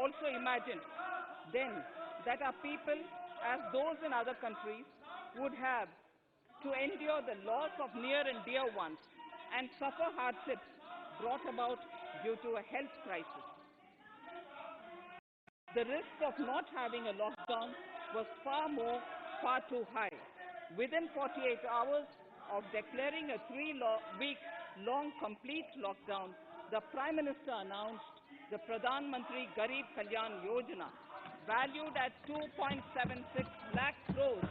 also imagined then that our people, as those in other countries, would have to endure the loss of near and dear ones and suffer hardships brought about due to a health crisis. The risk of not having a lockdown was far too high. Within 48 hours of declaring a 3-week-long complete lockdown, the Prime Minister announced the Pradhan Mantri Garib Kalyan Yojana, valued at 2.76 lakh crores,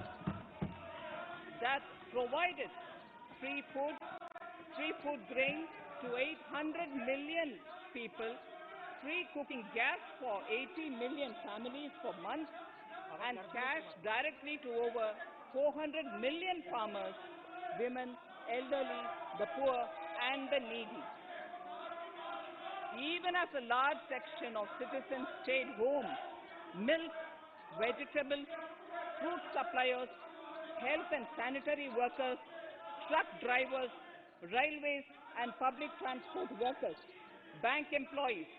that provided free food grain to 800 million people, free cooking gas for 80 million families for months, and cash directly to over 400 million farmers, women, elderly, the poor, and the needy. Even as a large section of citizens stayed home, milk, vegetables, fruit suppliers, health and sanitary workers, truck drivers, railways and public transport workers, bank employees,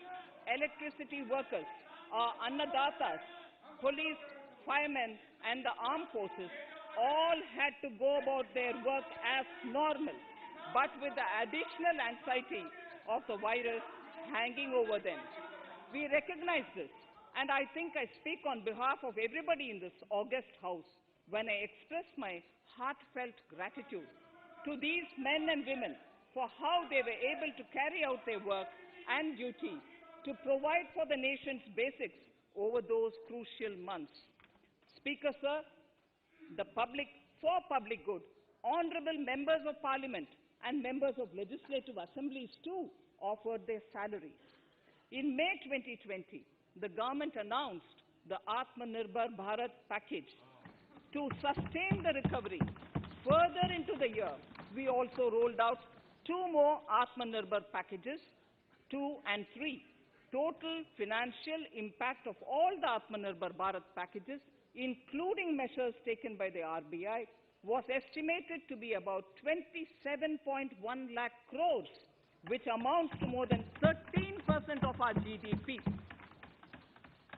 electricity workers, our annadatas, police, firemen and the armed forces all had to go about their work as normal, but with the additional anxiety of the virus hanging over them. We recognize this, and I think I speak on behalf of everybody in this august house when I express my heartfelt gratitude to these men and women for how they were able to carry out their work and duty to provide for the nation's basics over those crucial months. Speaker, sir, for public good, honorable members of parliament and members of legislative assemblies too offered their salaries. In May 2020, the government announced the Atmanirbhar Bharat package. To sustain the recovery further into the year, we also rolled out 2 more Atmanirbhar packages, 2 and 3. Total financial impact of all the Atmanirbhar Bharat packages, including measures taken by the RBI, was estimated to be about 27.1 lakh crores, which amounts to more than 13% of our GDP.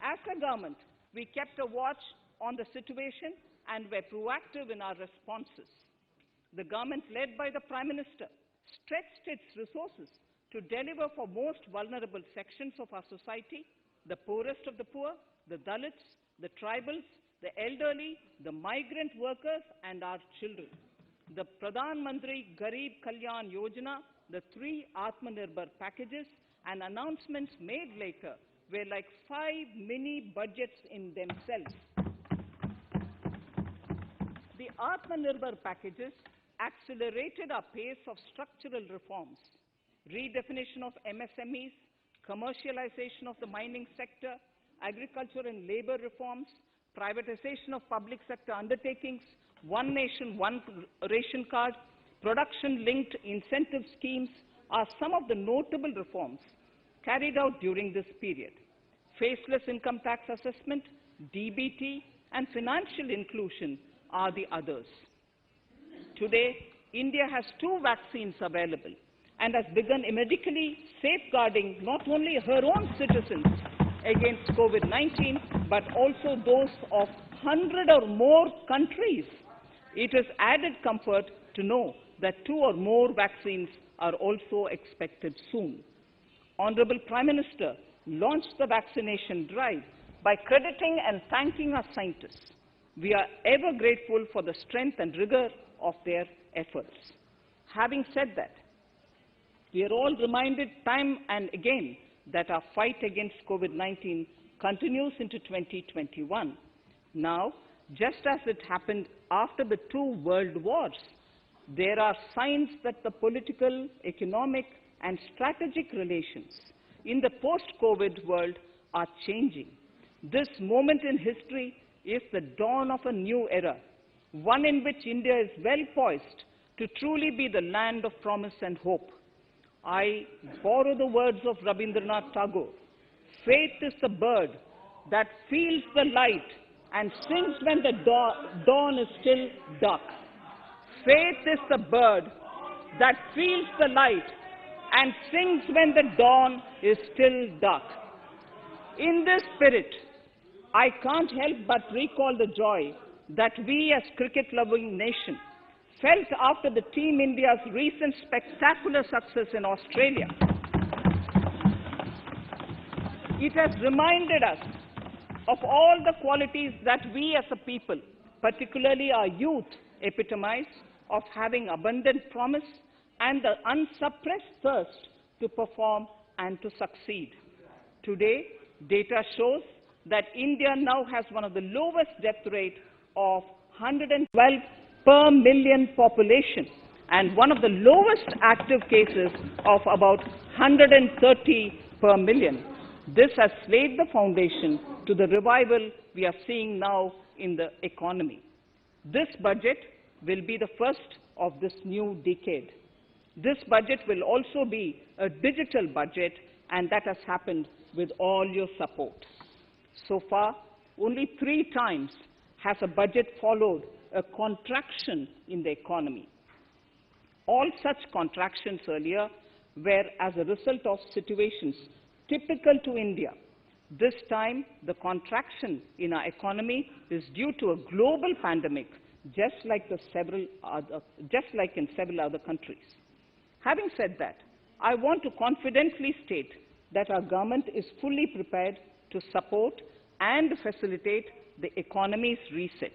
As a government, we kept a watch on the situation and were proactive in our responses. The government, led by the Prime Minister, stretched its resources to deliver for most vulnerable sections of our society, the poorest of the poor, the Dalits, the tribals, the elderly, the migrant workers, and our children. The Pradhan Mantri Garib Kalyan Yojana, the 3 Atmanirbhar packages, and announcements made later were like 5 mini budgets in themselves. The Atmanirbhar packages accelerated our pace of structural reforms, redefinition of MSMEs, commercialization of the mining sector, agriculture and labor reforms, privatization of public sector undertakings, One Nation, One Ration Card, production-linked incentive schemes are some of the notable reforms carried out during this period. Faceless income tax assessment, DBT, and financial inclusion are the others. Today, India has 2 vaccines available and has begun medically safeguarding not only her own citizens against COVID-19, but also those of 100 or more countries. It is added comfort to know that 2 or more vaccines are also expected soon. Honorable Prime Minister launched the vaccination drive by crediting and thanking our scientists. We are ever grateful for the strength and rigor of their efforts. Having said that, we are all reminded time and again that our fight against COVID-19 continues into 2021. Now, just as it happened after the 2 world wars, there are signs that the political, economic, and strategic relations in the post-COVID world are changing. This moment in history is the dawn of a new era, one in which India is well poised to truly be the land of promise and hope. I borrow the words of Rabindranath Tagore. Faith is the bird that feels the light and sings when the dawn is still dark. Faith is the bird that feels the light and sings when the dawn is still dark. In this spirit, I can't help but recall the joy that we as cricket-loving nation felt after the Team India's recent spectacular success in Australia. It has reminded us of all the qualities that we as a people, particularly our youth, epitomize of having abundant promise and the unsuppressed thirst to perform and to succeed. Today, data shows that India now has one of the lowest death rate of 112 per million population and one of the lowest active cases of about 130 per million. This has laid the foundation to the revival we are seeing now in the economy. This budget will be the first of this new decade. This budget will also be a digital budget, and that has happened with all your support. So far, only 3 times has a budget followed a contraction in the economy. All such contractions earlier were as a result of situations typical to India. This time, the contraction in our economy is due to a global pandemic, just like in several other countries. Having said that, I want to confidently state that our government is fully prepared to support and facilitate the economy's reset.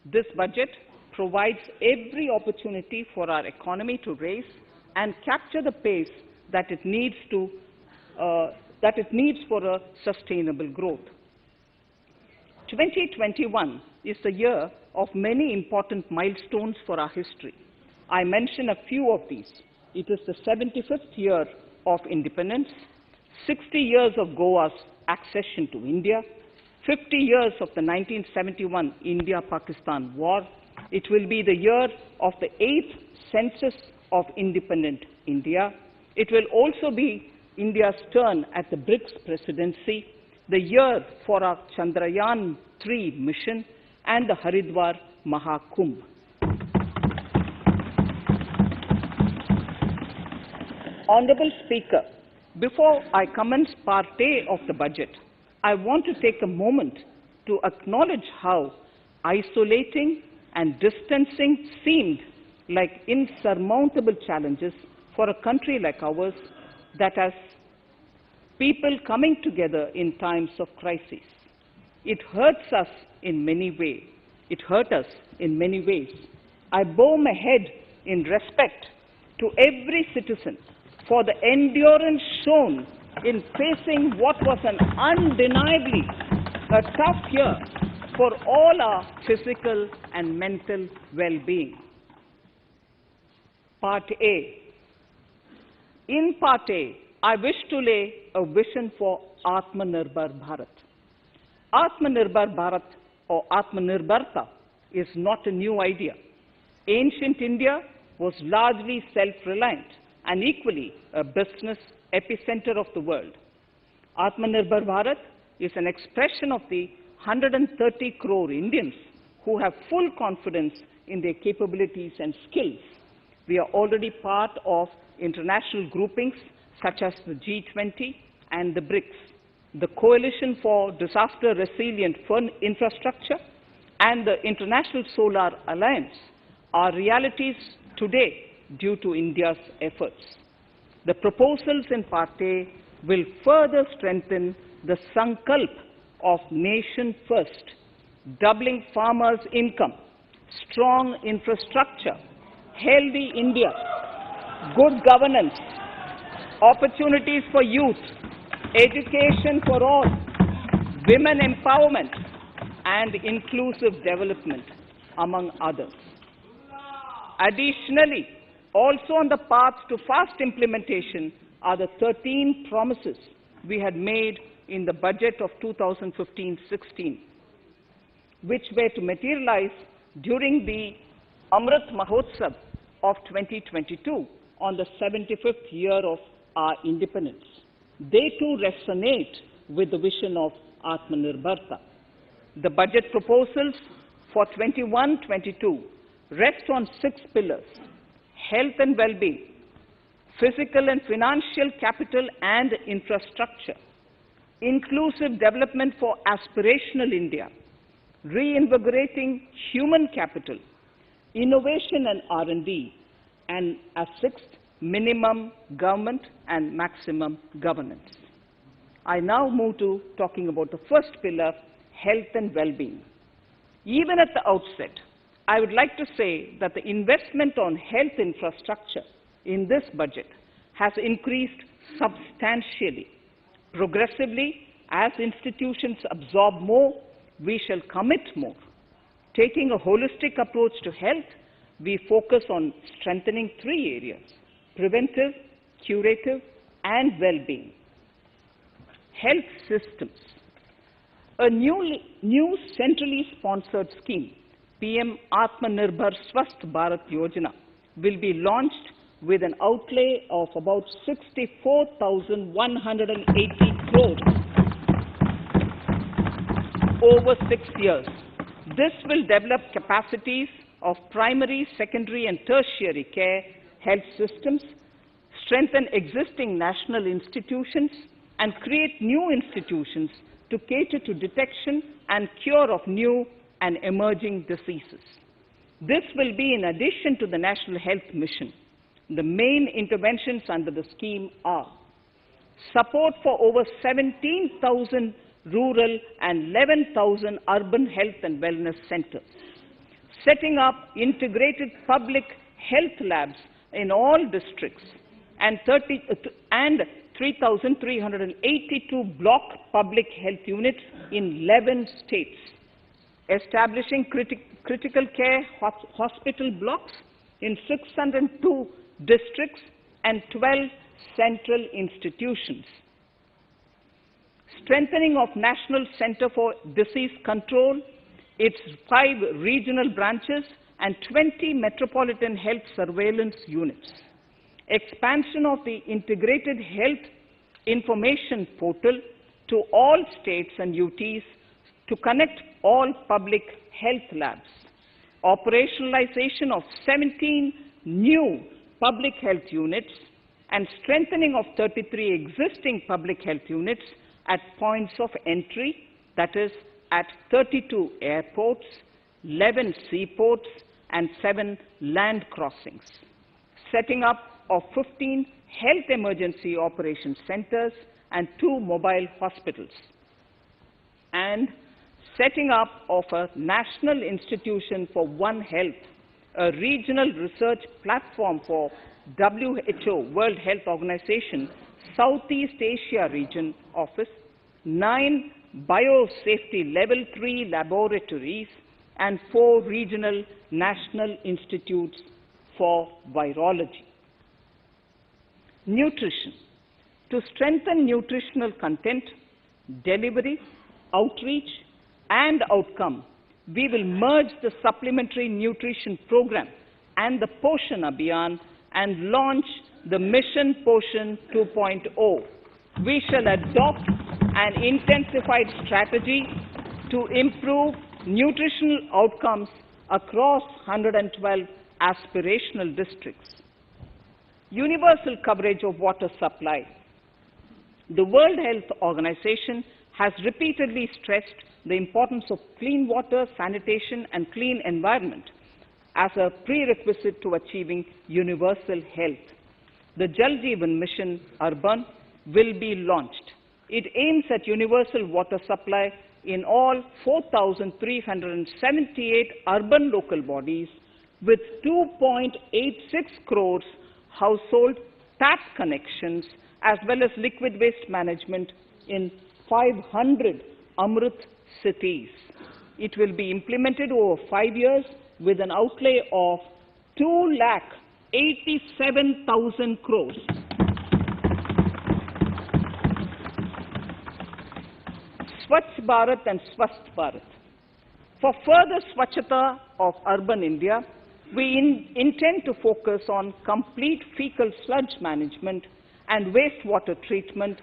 This budget provides every opportunity for our economy to raise and capture the pace that it needs for a sustainable growth. 2021 is the year of many important milestones for our history. I mention a few of these. It is the 75th year of independence, 60 years of Goa's accession to India, 50 years of the 1971 India-Pakistan War. It will be the year of the 8th census of independent India. It will also be India's turn at the BRICS presidency, the year for our Chandrayaan-3 mission, and the Haridwar Mahakumbh. Honorable Speaker, before I commence Part A of the budget, I want to take a moment to acknowledge how isolating and distancing seemed like insurmountable challenges for a country like ours that has people coming together in times of crisis. It hurts us in many ways. I bow my head in respect to every citizen for the endurance shown in facing what was an undeniably a tough year for all our physical and mental well-being. Part A. In Part A, I wish to lay a vision for Atmanirbhar Bharat. Atmanirbhar Bharat or Atmanirbharta is not a new idea. Ancient India was largely self-reliant and equally a business epicenter of the world. Atmanirbhar Bharat is an expression of the 130 crore Indians who have full confidence in their capabilities and skills. We are already part of international groupings such as the G20 and the BRICS, the Coalition for Disaster Resilient Infrastructure, and the International Solar Alliance are realities today due to India's efforts. The proposals in Part A will further strengthen the sankalp of nation first, doubling farmers' income, strong infrastructure, healthy India, good governance, opportunities for youth, education for all, women empowerment, and inclusive development, among others. Additionally, also on the path to fast implementation are the 13 promises we had made in the budget of 2015-16, which were to materialize during the Amrit Mahotsav of 2022 on the 75th year of our independence. They too resonate with the vision of Atmanirbharta. The budget proposals for 21-22 rest on 6 pillars: health and well-being, physical and financial capital and infrastructure, inclusive development for aspirational India, reinvigorating human capital, innovation and R&D, and a sixth, minimum government and maximum governance. I now move to talking about the first pillar, health and well-being. Even at the outset, I would like to say that the investment on health infrastructure in this budget has increased substantially. Progressively, as institutions absorb more, we shall commit more. Taking a holistic approach to health, we focus on strengthening three areas: preventive, curative, and well-being. Health systems. A new centrally sponsored scheme, PM Atmanirbhar Swasth Bharat Yojana, will be launched with an outlay of about 64,180 crores over 6 years. This will develop capacities of primary, secondary, and tertiary care health systems, strengthen existing national institutions, and create new institutions to cater to detection and cure of new and emerging diseases. This will be in addition to the National Health Mission. The main interventions under the scheme are support for over 17,000 rural and 11,000 urban health and wellness centers, setting up integrated public health labs in all districts, and 3,382 block public health units in 11 states, establishing critical care hospital blocks in 602 districts and 12 central institutions, strengthening of National Center for Disease Control, its 5 regional branches and 20 metropolitan health surveillance units, expansion of the integrated health information portal to all states and UTs to connect all public health labs, operationalization of 17 new public health units, and strengthening of 33 existing public health units at points of entry, that is, at 32 airports, 11 seaports, and 7 land crossings, setting up of 15 health emergency operations centers and 2 mobile hospitals, and setting up of a National Institution for One Health, a regional research platform for WHO, World Health Organization, Southeast Asia Region Office, 9 biosafety level 3 laboratories, and 4 regional national institutes for virology. Nutrition. To strengthen nutritional content, delivery, outreach, and outcome, we will merge the supplementary nutrition program and the Poshan Abhiyan and launch the Mission Poshan 2.0. We shall adopt an intensified strategy to improve nutritional outcomes across 112 aspirational districts. Universal coverage of water supply. The World Health Organization has repeatedly stressed the importance of clean water, sanitation, and clean environment as a prerequisite to achieving universal health. The Jal Jeevan Mission Urban will be launched. It aims at universal water supply in all 4,378 urban local bodies with 2.86 crores household tap connections, as well as liquid waste management in 500 Amrit cities. It will be implemented over 5 years with an outlay of 2,87,000 crores. Swachh Bharat and Swasth Bharat. For further Swachhata of urban India, we intend to focus on complete fecal sludge management and wastewater treatment,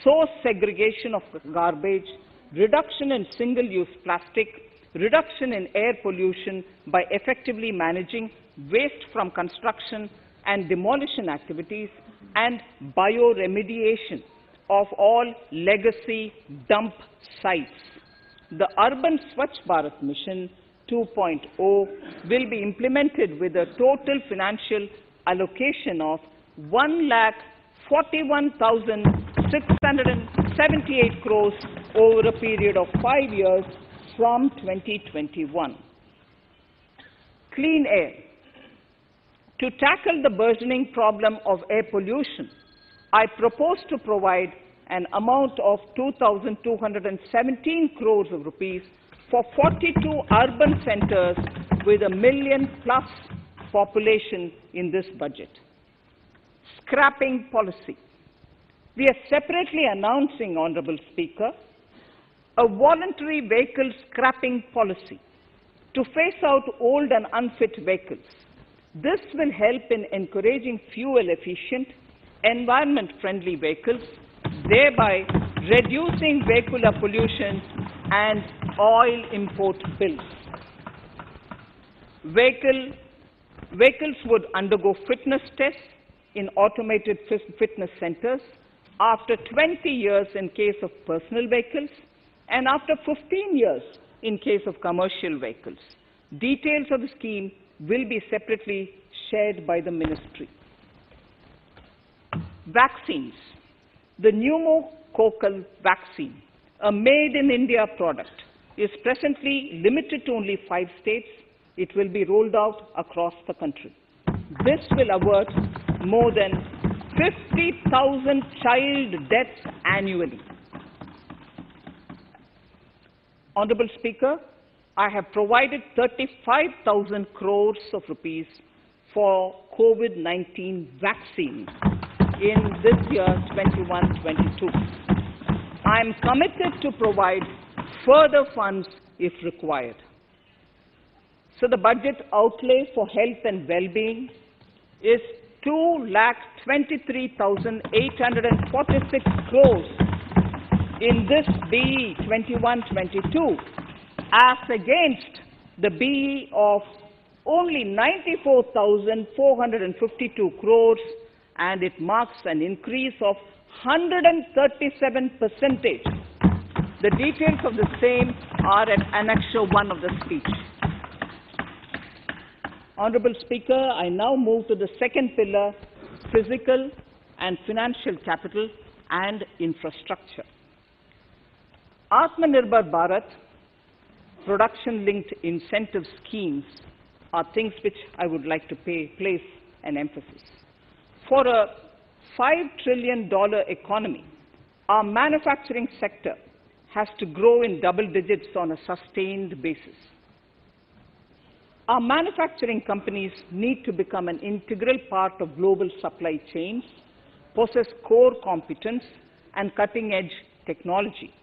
source segregation of garbage, reduction in single-use plastic, reduction in air pollution by effectively managing waste from construction and demolition activities, and bioremediation of all legacy dump sites. The Urban Swachh Bharat Mission 2.0 will be implemented with a total financial allocation of 1,41,678 crores over a period of 5 years from 2021. Clean air. To tackle the burgeoning problem of air pollution, I propose to provide an amount of 2,217 crores of rupees for 42 urban centers with a million-plus population in this budget. Scrapping policy. We are separately announcing, Honorable Speaker, a voluntary vehicle scrapping policy to phase out old and unfit vehicles. This will help in encouraging fuel-efficient, environment-friendly vehicles, thereby reducing vehicular pollution and oil import bills. Vehicles would undergo fitness tests in automated fitness centers after 20 years in case of personal vehicles and after 15 years in case of commercial vehicles. Details of the scheme will be separately shared by the ministry. Vaccines. The pneumococcal vaccine, a made-in-India product, is presently limited to only 5 states. It will be rolled out across the country. This will avert more than 50,000 child deaths annually. Honorable Speaker, I have provided 35,000 crores of rupees for COVID-19 vaccines in this year 21-22. I am committed to provide further funds if required. So the budget outlay for health and well-being is 2,23,846 crores in this BE 21-22, as against the BE of only 94,452 crores, and it marks an increase of 137%. The details of the same are at Annexure 1 of the speech. Honorable Speaker, I now move to the second pillar, physical and financial capital and infrastructure. Atmanirbhar Bharat, production-linked incentive schemes are things which I would like to place an emphasis. For a $5 trillion economy, our manufacturing sector has to grow in double digits on a sustained basis. Our manufacturing companies need to become an integral part of global supply chains, possess core competence and cutting-edge technology.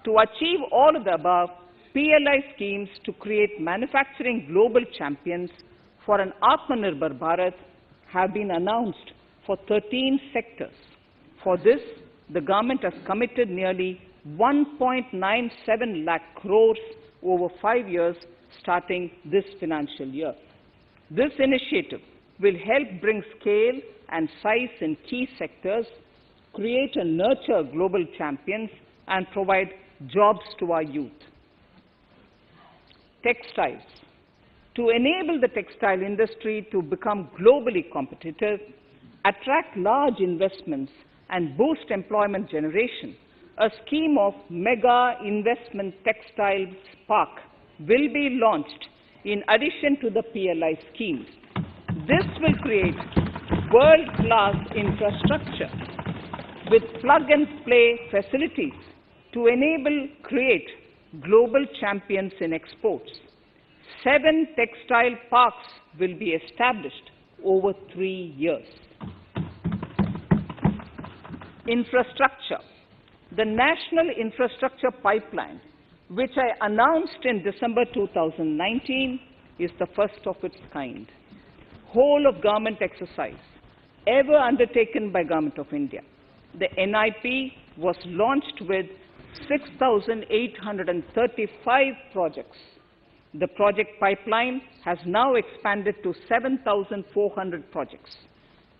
To achieve all of the above, PLI schemes to create manufacturing global champions for an Atmanirbhar Bharat have been announced for 13 sectors. For this, the government has committed nearly 1.97 lakh crores over 5 years starting this financial year. This initiative will help bring scale and size in key sectors, create and nurture global champions, and provide jobs to our youth. Textiles. To enable the textile industry to become globally competitive, attract large investments, and boost employment generation, a scheme of Mega Investment Textiles Park will be launched in addition to the PLI schemes. This will create world-class infrastructure with plug-and-play facilities to create global champions in exports. 7 textile parks will be established over 3 years. Infrastructure. The National Infrastructure Pipeline, which I announced in December 2019, is the first of its kind. Whole of government exercise ever undertaken by Government of India. The NIP was launched with 6,835 projects. The project pipeline has now expanded to 7,400 projects.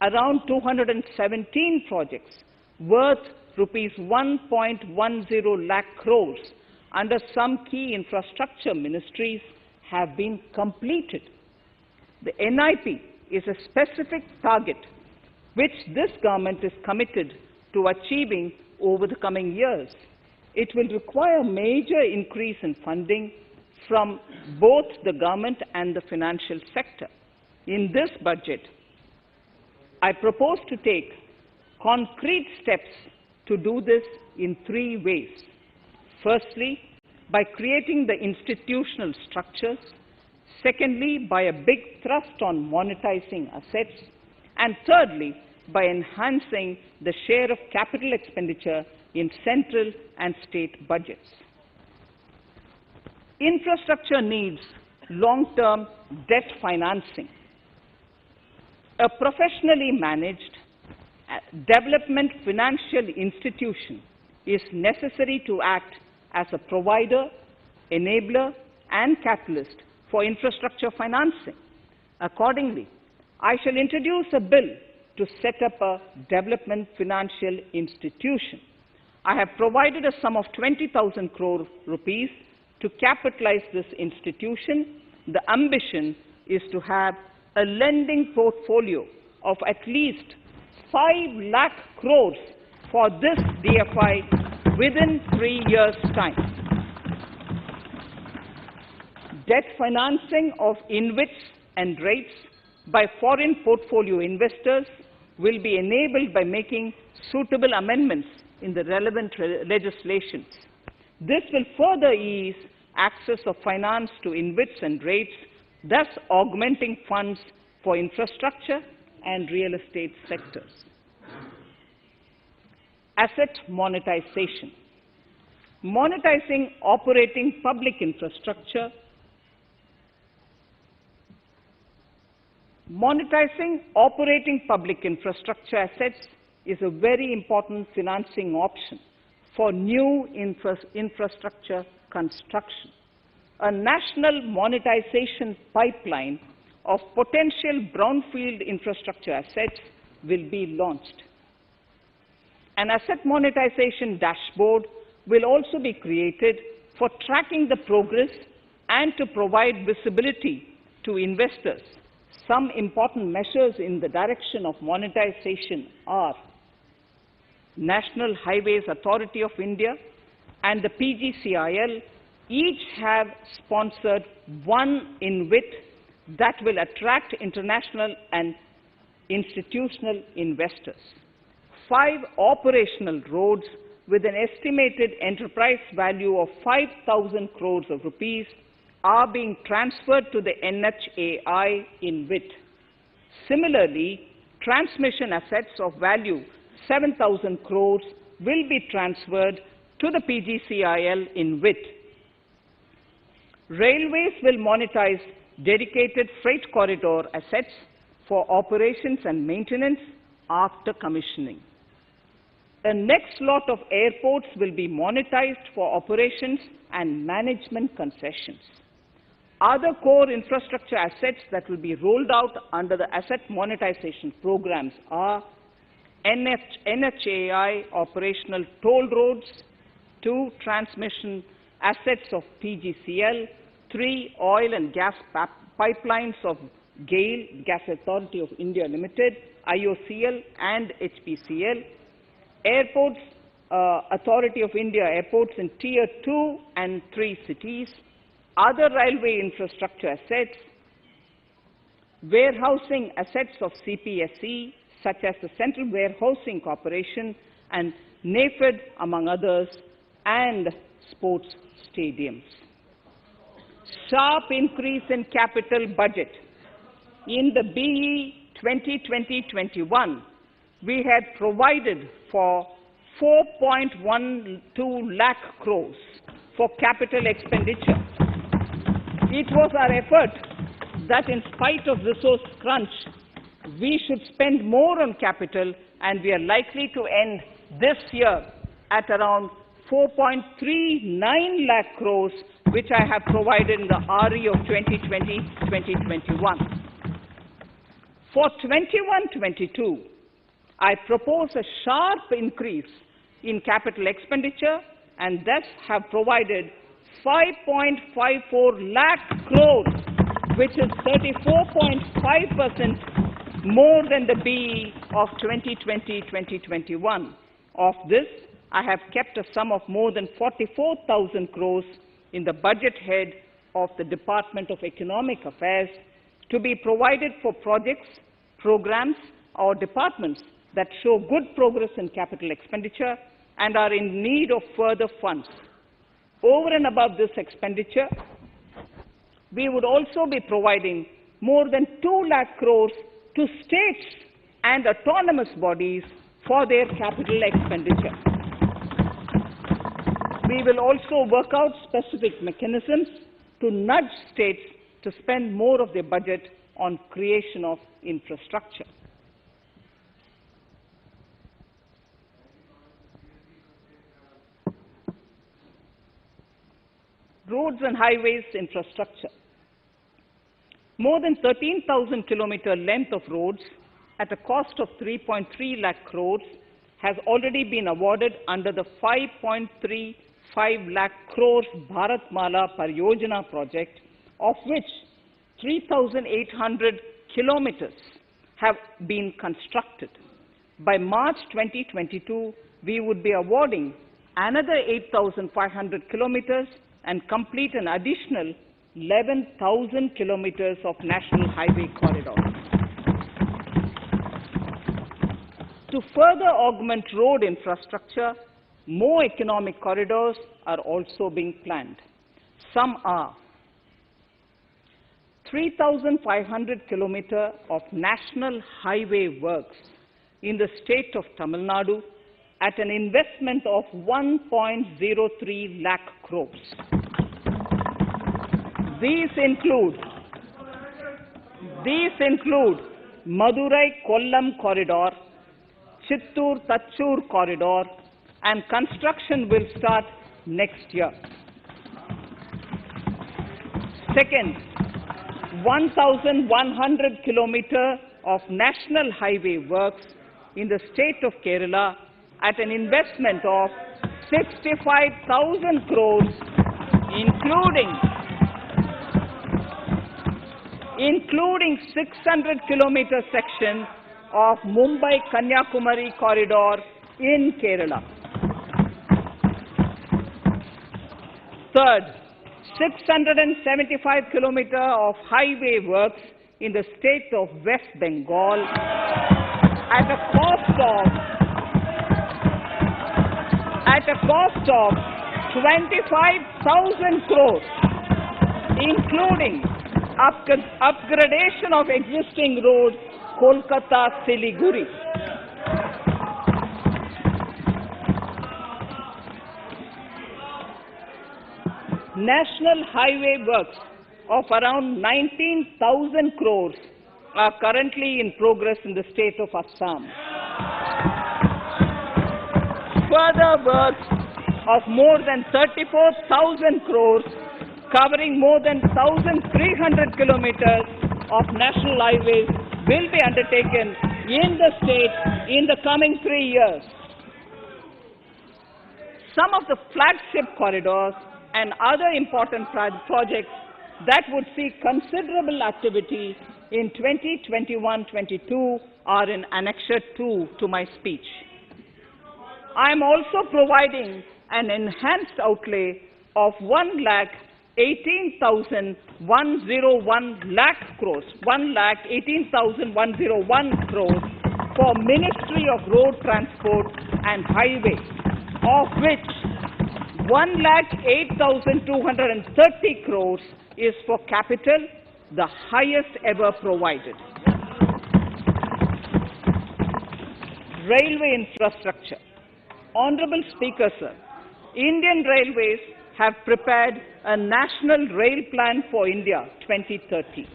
Around 217 projects worth rupees 1.10 lakh crores under some key infrastructure ministries have been completed. The NIP is a specific target which this government is committed to achieving over the coming years. It will require a major increase in funding from both the government and the financial sector. In this budget, I propose to take concrete steps to do this in 3 ways. Firstly, by creating the institutional structures. Secondly, by a big thrust on monetizing assets. And thirdly, by enhancing the share of capital expenditure in central and state budgets. Infrastructure needs long-term debt financing. A professionally managed development financial institution is necessary to act as a provider, enabler, and catalyst for infrastructure financing. Accordingly, I shall introduce a bill to set up a development financial institution. I have provided a sum of 20,000 crore rupees to capitalize this institution. The ambition is to have a lending portfolio of at least 5 lakh crores for this DFI within 3 years' time. Debt financing of InvITs and rates by foreign portfolio investors will be enabled by making suitable amendments in the relevant legislations. This will further ease access of finance to InvITs and rates, thus augmenting funds for infrastructure and real estate sectors. Asset monetization. Monetizing operating public infrastructure. Monetizing operating public infrastructure assets is a very important financing option for new infrastructure construction. A national monetization pipeline of potential brownfield infrastructure assets will be launched. An asset monetization dashboard will also be created for tracking the progress and to provide visibility to investors. Some important measures in the direction of monetization are National Highways Authority of India and the PGCIL each have sponsored one InvIT that will attract international and institutional investors. 5 operational roads with an estimated enterprise value of 5,000 crores of rupees are being transferred to the NHAI InvIT. Similarly, transmission assets of value 7,000 crores will be transferred to the PGCIL InvIT. Railways will monetize dedicated freight corridor assets for operations and maintenance after commissioning. The next lot of airports will be monetized for operations and management concessions. Other core infrastructure assets that will be rolled out under the asset monetization programs are NHAI operational toll roads, 2 transmission assets of PGCL, 3 oil and gas pipelines of GAIL, Gas Authority of India Limited, IOCL and HPCL, Airports Authority of India airports in Tier 2 and 3 cities, other railway infrastructure assets, warehousing assets of CPSE, such as the Central Warehousing Corporation and NAFED, among others, and sports stadiums. Sharp increase in capital budget. In the BE 2020-21, we had provided for 4.12 lakh crores for capital expenditure. It was our effort that in spite of resource crunch, we should spend more on capital, and we are likely to end this year at around 4.39 lakh crores, which I have provided in the RE of 2020-2021. For 21-22, I propose a sharp increase in capital expenditure and thus have provided 5.54 lakh crores, which is 34.5% more than the BE of 2020-2021. Of this, I have kept a sum of more than 44,000 crores in the budget head of the Department of Economic Affairs to be provided for projects, programs, or departments that show good progress in capital expenditure and are in need of further funds. Over and above this expenditure, we would also be providing more than 2 lakh crores to states and autonomous bodies for their capital expenditure. We will also work out specific mechanisms to nudge states to spend more of their budget on creation of infrastructure. Roads and highways infrastructure. More than 13,000 kilometer length of roads at a cost of 3.3 lakh crores has already been awarded under the 5.35 lakh crores Bharatmala Pariyojana project, of which 3,800 kilometers have been constructed. By March 2022, we would be awarding another 8,500 kilometers and complete an additional 11,000 kilometers of national highway corridors. To further augment road infrastructure, more economic corridors are also being planned. Some are 3,500 kilometers of national highway works in the state of Tamil Nadu at an investment of 1.03 lakh crores. These include Madurai-Kollam corridor, Chittoor-Tachur corridor, and construction will start next year. Second, 1,100 kilometers of national highway works in the state of Kerala at an investment of 65,000 crores, including 600 kilometer section of Mumbai-Kanyakumari corridor in Kerala. Third, 675 kilometers of highway works in the state of West Bengal at a cost of 25,000 crores, including upgradation of existing road Kolkata-Siliguri. National highway works of around 19,000 crores are currently in progress in the state of Assam. Further works of more than 34,000 crores covering more than 1,300 kilometers of national highways will be undertaken in the state in the coming 3 years. Some of the flagship corridors and other important projects that would see considerable activity in 2021-22 are in Annexure 2 to my speech. I am also providing an enhanced outlay of 1,18,101 lakh crores, 1,18,101 crores for Ministry of Road Transport and Highways, of which 1,08,230 crores is for capital, the highest ever provided. Railway infrastructure. Honorable Speaker, sir, Indian Railways have prepared a National Rail Plan for India 2030.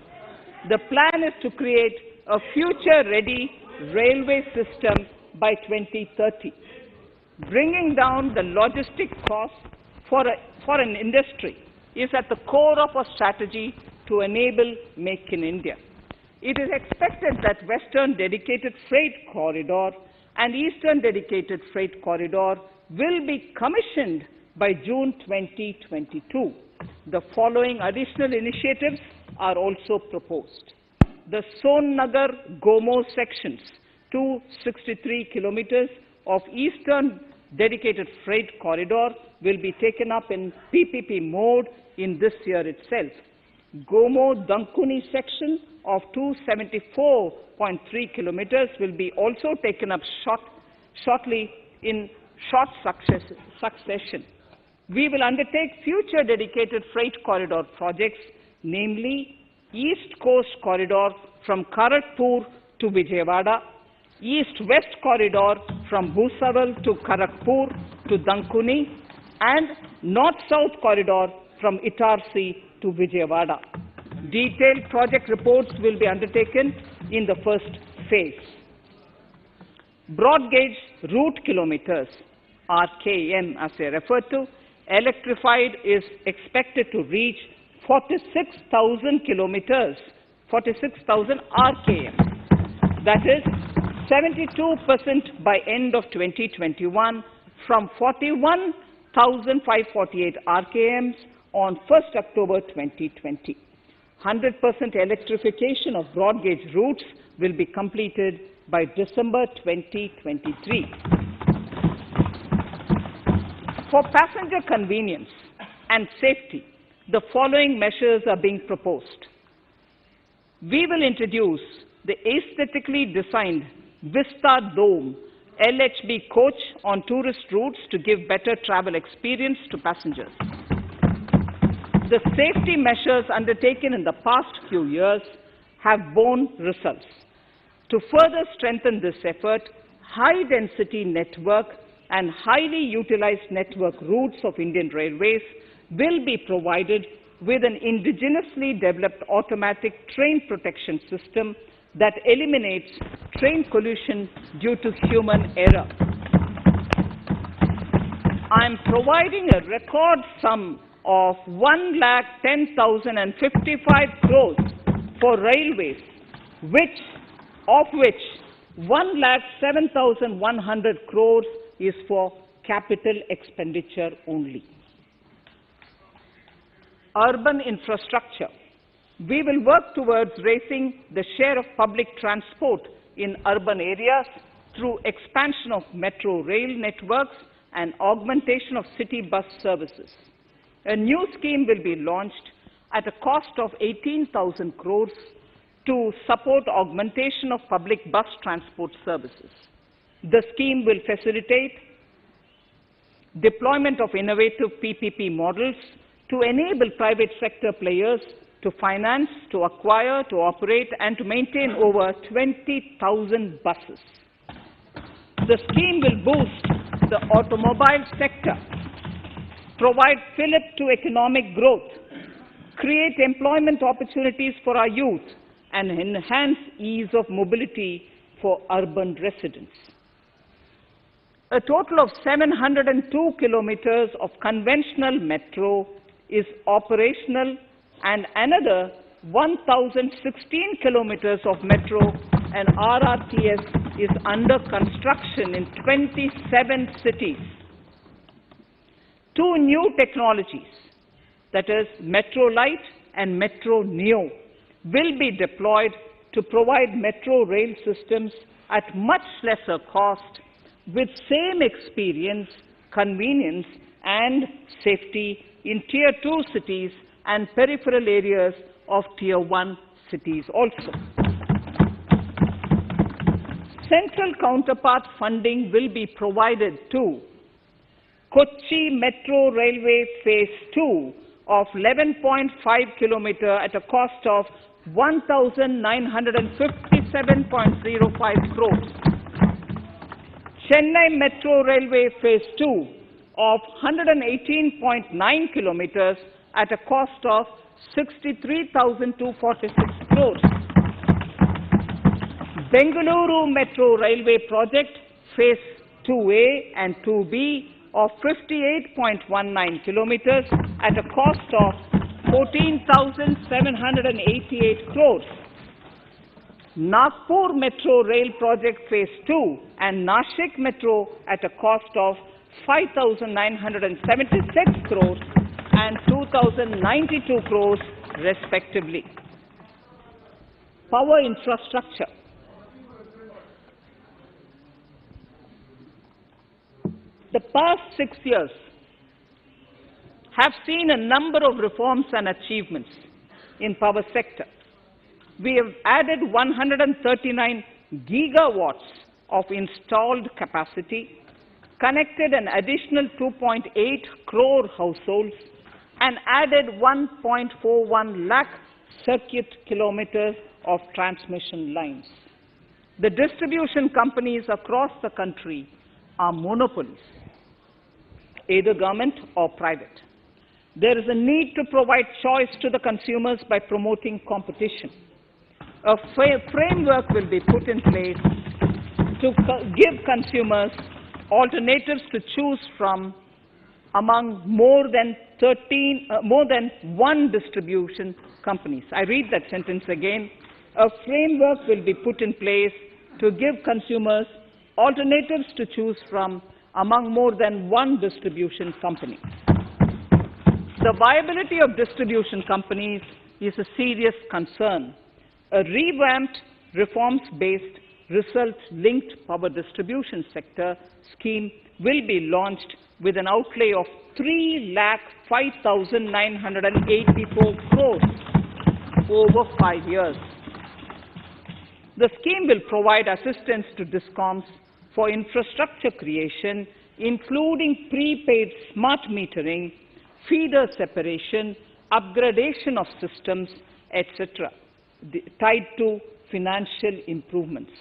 The plan is to create a future-ready railway system by 2030. Bringing down the logistic costs for an industry is at the core of our strategy to enable Make in India. It is expected that Western Dedicated Freight Corridor and Eastern Dedicated Freight Corridor will be commissioned by June 2022. The following additional initiatives are also proposed. The Son-Nagar-Gomo sections, 263 kilometers of eastern dedicated freight corridor, will be taken up in PPP mode in this year itself. Gomo-Dankuni section of 274.3 kilometers will be also taken up shortly in short succession. We will undertake future dedicated freight corridor projects, namely East Coast Corridor from Kharagpur to Vijayawada, East-West Corridor from Bhusaval to Kharagpur to Dankuni, and North-South Corridor from Itarsi to Vijayawada. Detailed project reports will be undertaken in the first phase. Broad gauge route kilometers, RKM as they refer to, electrified is expected to reach 46,000 kilometers, 46,000 RKM. That is 72% by end of 2021 from 41,548 RKMs on 1st October 2020. 100% electrification of broad gauge routes will be completed by December 2023. For passenger convenience and safety, the following measures are being proposed. We will introduce the aesthetically designed Vista Dome LHB coach on tourist routes to give better travel experience to passengers. The safety measures undertaken in the past few years have borne results. To further strengthen this effort, high-density network and highly utilized network routes of Indian Railways will be provided with an indigenously developed automatic train protection system that eliminates train collision due to human error. I am providing a record sum of 1,10,055 crores for railways, of which 1,07,100 crores is for capital expenditure only. Urban infrastructure. We will work towards raising the share of public transport in urban areas through expansion of metro rail networks and augmentation of city bus services. A new scheme will be launched at a cost of 18,000 crores to support augmentation of public bus transport services. The scheme will facilitate deployment of innovative PPP models to enable private sector players to finance, to acquire, to operate, and to maintain over 20,000 buses. The scheme will boost the automobile sector, provide fillip to economic growth, create employment opportunities for our youth, and enhance ease of mobility for urban residents. A total of 702 kilometers of conventional metro is operational, and another 1,016 kilometers of metro and RRTS is under construction in 27 cities. Two new technologies, that is Metro Light and Metro Neo, will be deployed to provide metro rail systems at much lesser cost with same experience, convenience, and safety in Tier 2 cities and peripheral areas of Tier 1 cities also. Central counterpart funding will be provided to Kochi Metro Railway Phase 2 of 11.5 kilometer at a cost of 1,957.05 crores. Chennai Metro Railway Phase 2 of 118.9 kilometers at a cost of 63,246 crores. Bengaluru Metro Railway Project Phase 2A and 2B of 58.19 kilometers at a cost of 14,788 crores. Nagpur Metro Rail Project Phase 2 and Nashik Metro at a cost of 5,976 crores and 2,092 crores respectively. Power infrastructure. The past 6 years have seen a number of reforms and achievements in power sector. We have added 139 gigawatts of installed capacity, connected an additional 2.8 crore households, and added 1.41 lakh circuit kilometers of transmission lines. The distribution companies across the country are monopolies, either government or private. There is a need to provide choice to the consumers by promoting competition. A framework will be put in place to give consumers alternatives to choose from among more than one distribution companies. I read that sentence again. A framework will be put in place to give consumers alternatives to choose from among more than one distribution company. The viability of distribution companies is a serious concern. A revamped, reforms-based, result-linked power distribution sector scheme will be launched with an outlay of 3,05,984 crores over 5 years. The scheme will provide assistance to DISCOMs for infrastructure creation, including prepaid smart metering, feeder separation, upgradation of systems, etc., tied to financial improvements.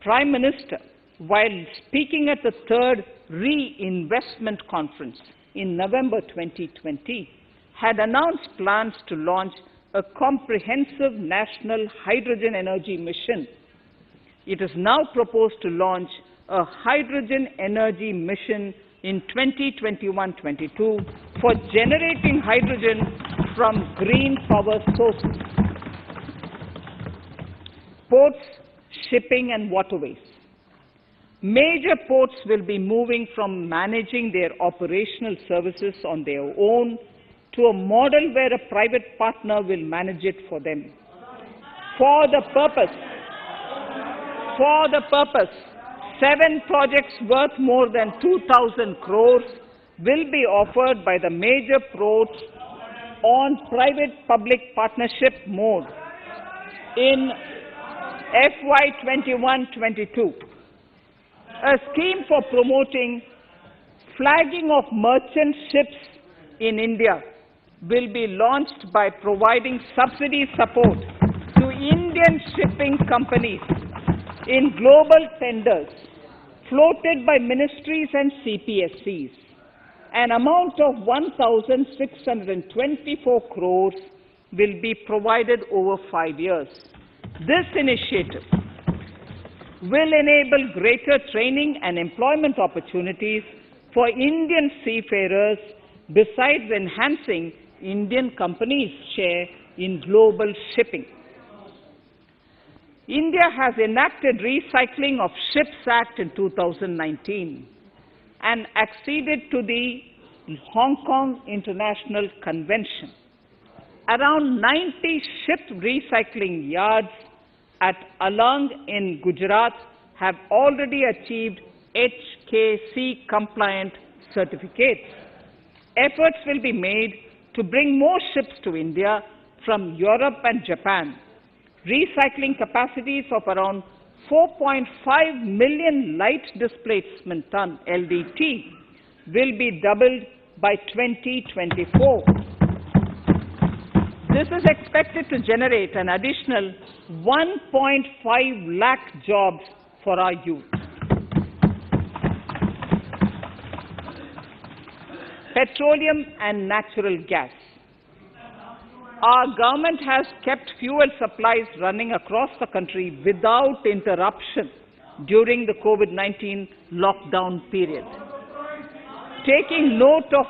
Prime Minister, while speaking at the third Reinvestment Conference in November 2020, had announced plans to launch a comprehensive national hydrogen energy mission. It is now proposed to launch a hydrogen energy mission in 2021-22 for generating hydrogen from green power sources. Ports, shipping and waterways. Major ports will be moving from managing their operational services on their own to a model where a private partner will manage it for them. For the purpose, 7 projects worth more than 2,000 crores will be offered by the major ports on private-public partnership mode in FY 21-22. A scheme for promoting flagging of merchant ships in India will be launched by providing subsidy support to Indian shipping companies in global tenders floated by ministries and CPSCs. An amount of 1,624 crores will be provided over 5 years. This initiative will enable greater training and employment opportunities for Indian seafarers, besides enhancing Indian companies' share in global shipping. India has enacted Recycling of Ships Act in 2019 and acceded to the Hong Kong International Convention. Around 90 ship recycling yards at Alang in Gujarat have already achieved HKC-compliant certificates. Efforts will be made to bring more ships to India from Europe and Japan. Recycling capacities of around 4.5 million light displacement ton LDT will be doubled by 2024. This is expected to generate an additional 1.5 lakh jobs for our youth. Petroleum and natural gas. Our government has kept fuel supplies running across the country without interruption during the COVID-19 lockdown period. Taking note of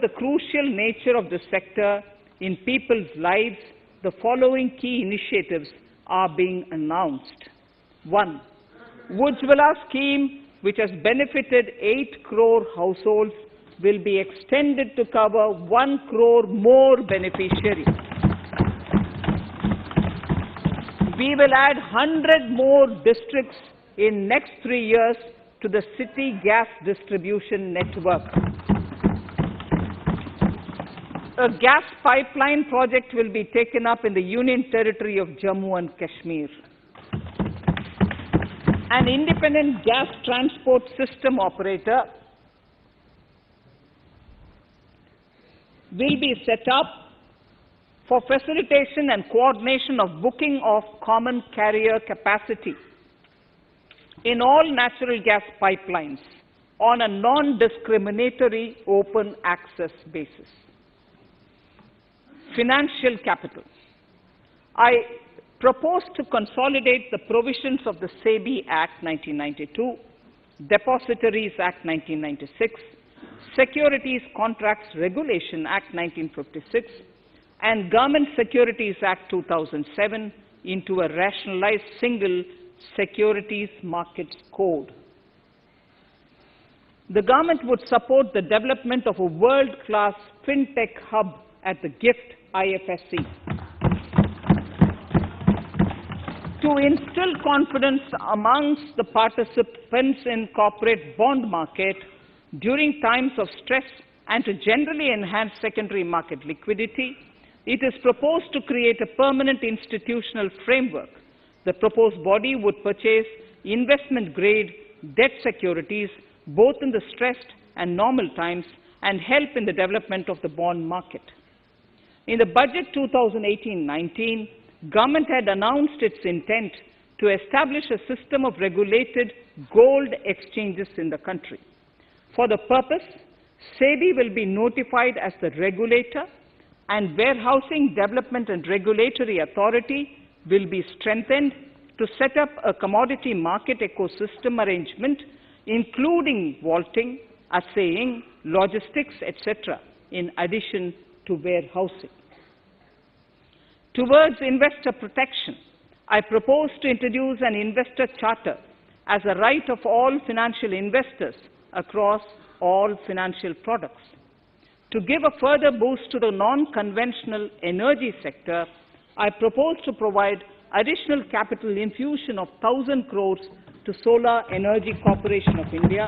the crucial nature of the sector in people's lives, the following key initiatives are being announced. 1. Ujjwala scheme, which has benefited 8 crore households, will be extended to cover 1 crore more beneficiaries. We will add 100 more districts in next 3 years to the city gas distribution network. A gas pipeline project will be taken up in the Union Territory of Jammu and Kashmir. An independent gas transport system operator will be set up for facilitation and coordination of booking of common carrier capacity in all natural gas pipelines on a non-discriminatory open access basis. Financial capital. I propose to consolidate the provisions of the SEBI Act 1992, Depositories Act 1996, Securities Contracts Regulation Act 1956, and Government Securities Act 2007 into a rationalized single Securities Markets Code. The government would support the development of a world-class fintech hub at the GIFT IFSC. To instill confidence amongst the participants in corporate bond market during times of stress and to generally enhance secondary market liquidity, it is proposed to create a permanent institutional framework. The proposed body would purchase investment-grade debt securities both in the stressed and normal times and help in the development of the bond market. In the budget 2018-19, government had announced its intent to establish a system of regulated gold exchanges in the country. For the purpose, SEBI will be notified as the regulator, and Warehousing Development and Regulatory Authority will be strengthened to set up a commodity market ecosystem arrangement, including vaulting, assaying, logistics, etc., in addition to warehousing. Towards investor protection, I propose to introduce an investor charter as a right of all financial investors across all financial products. To give a further boost to the non-conventional energy sector, I propose to provide additional capital infusion of 1,000 crores to Solar Energy Corporation of India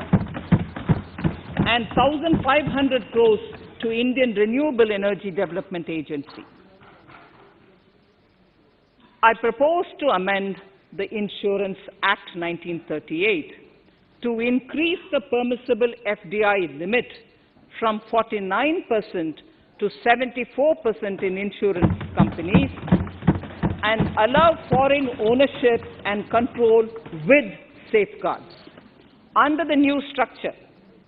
and 1,500 crores to Indian Renewable Energy Development Agency. I propose to amend the Insurance Act 1938 to increase the permissible FDI limit from 49% to 74% in insurance companies and allow foreign ownership and control with safeguards. Under the new structure,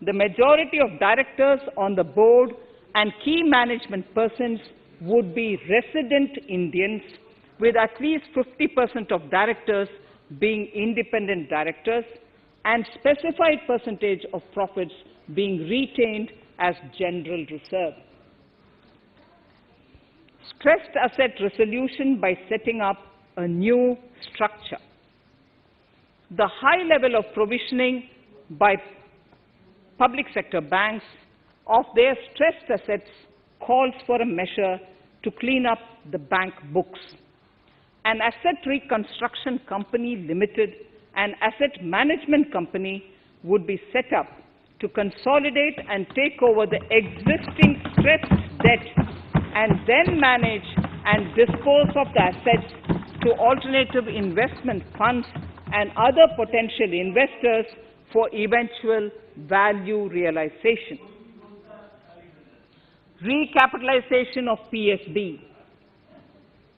the majority of directors on the board and key management persons would be resident Indians, with at least 50% of directors being independent directors and specified percentage of profits being retained as general reserve. Stressed asset resolution by setting up a new structure. The high level of provisioning by public sector banks of their stressed assets calls for a measure to clean up the bank books. An asset reconstruction company limited, an asset management company would be set up to consolidate and take over the existing stressed debt and then manage and dispose of the assets to alternative investment funds and other potential investors for eventual value realization. Recapitalization of PSB.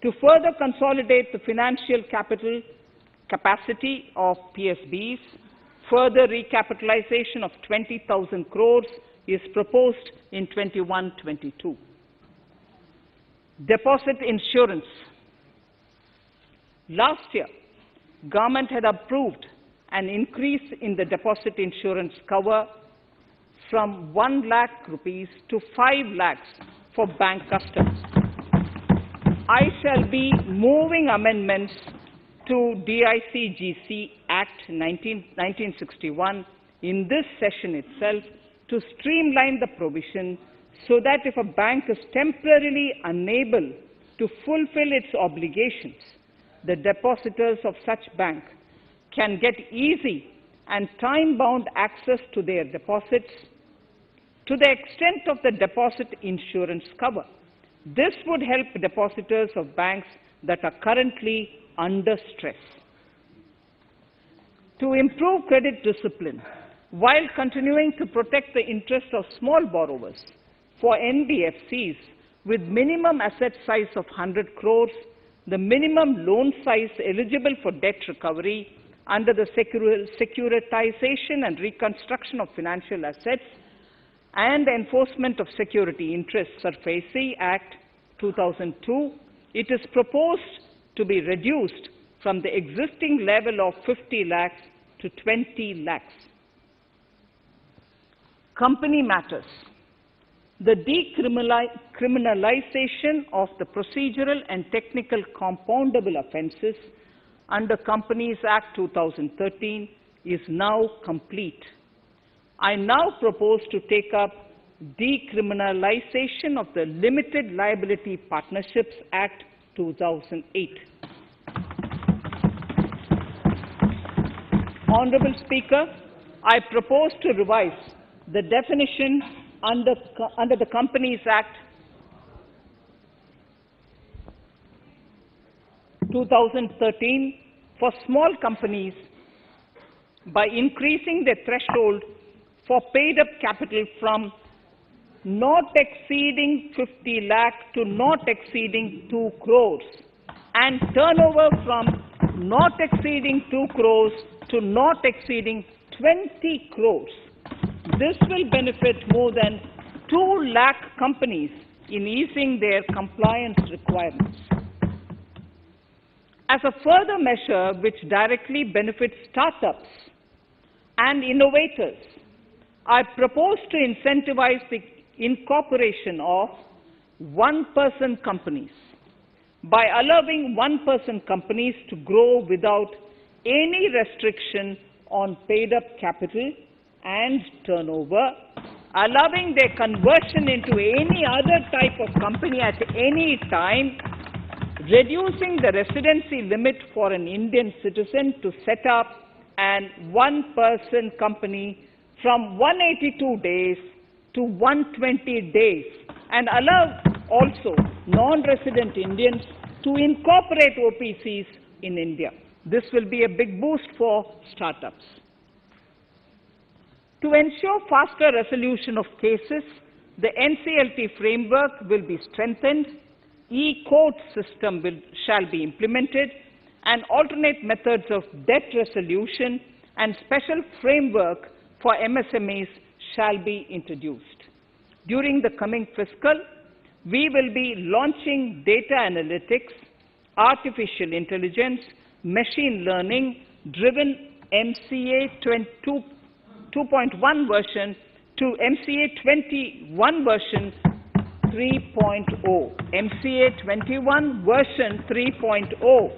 To further consolidate the financial capital capacity of PSBs, further recapitalization of 20,000 crores is proposed in 21-22. Deposit insurance. Last year, government had approved an increase in the deposit insurance cover from 1 lakh rupees to 5 lakhs for bank customers. I shall be moving amendments to DICGC Act 1961 in this session itself to streamline the provision so that if a bank is temporarily unable to fulfill its obligations, the depositors of such bank can get easy and time-bound access to their deposits to the extent of the deposit insurance cover. This would help depositors of banks that are currently under stress. To improve credit discipline, while continuing to protect the interests of small borrowers, for NBFCs with minimum asset size of 100 crores, the minimum loan size eligible for debt recovery under the Securitization and Reconstruction of Financial Assets and Enforcement of Security Interests SARFAESI Act 2002, it is proposed to be reduced from the existing level of 50 lakhs to 20 lakhs. Company matters. The decriminalization of the procedural and technical compoundable offences under Companies Act 2013 is now complete. I now propose to take up decriminalization of the Limited Liability Partnerships Act 2008. Honourable Speaker, I propose to revise the definition under the Companies Act 2013 for small companies by increasing the threshold for paid-up capital from not exceeding 50 lakh to not exceeding 2 crores and turnover from not exceeding 2 crores to not exceeding 20 crores. This will benefit more than 2 lakh companies in easing their compliance requirements. As a further measure which directly benefits startups and innovators, I propose to incentivize the incorporation of one-person companies by allowing one-person companies to grow without any restriction on paid-up capital and turnover, allowing their conversion into any other type of company at any time, reducing the residency limit for an Indian citizen to set up an one-person company from 182 days to 120 days, and allow also non-resident Indians to incorporate OPCs in India. This will be a big boost for startups. To ensure faster resolution of cases, the NCLT framework will be strengthened, e-court system shall be implemented, and alternate methods of debt resolution and special framework for MSMEs shall be introduced. During the coming fiscal, we will be launching data analytics, artificial intelligence, machine learning driven MCA 2.1 version to MCA 21 version 3.0. MCA 21 version 3.0.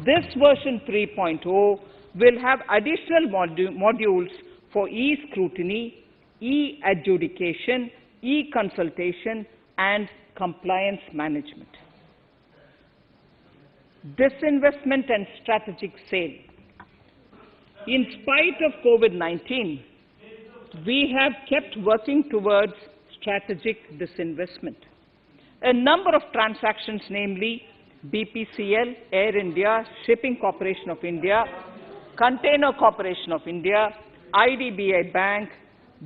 This version 3.0 will have additional modules for e-scrutiny, e-adjudication, e-consultation, and compliance management. Disinvestment and strategic sale. In spite of COVID-19, we have kept working towards strategic disinvestment. A number of transactions, namely BPCL, Air India, Shipping Corporation of India, Container Corporation of India, IDBI Bank,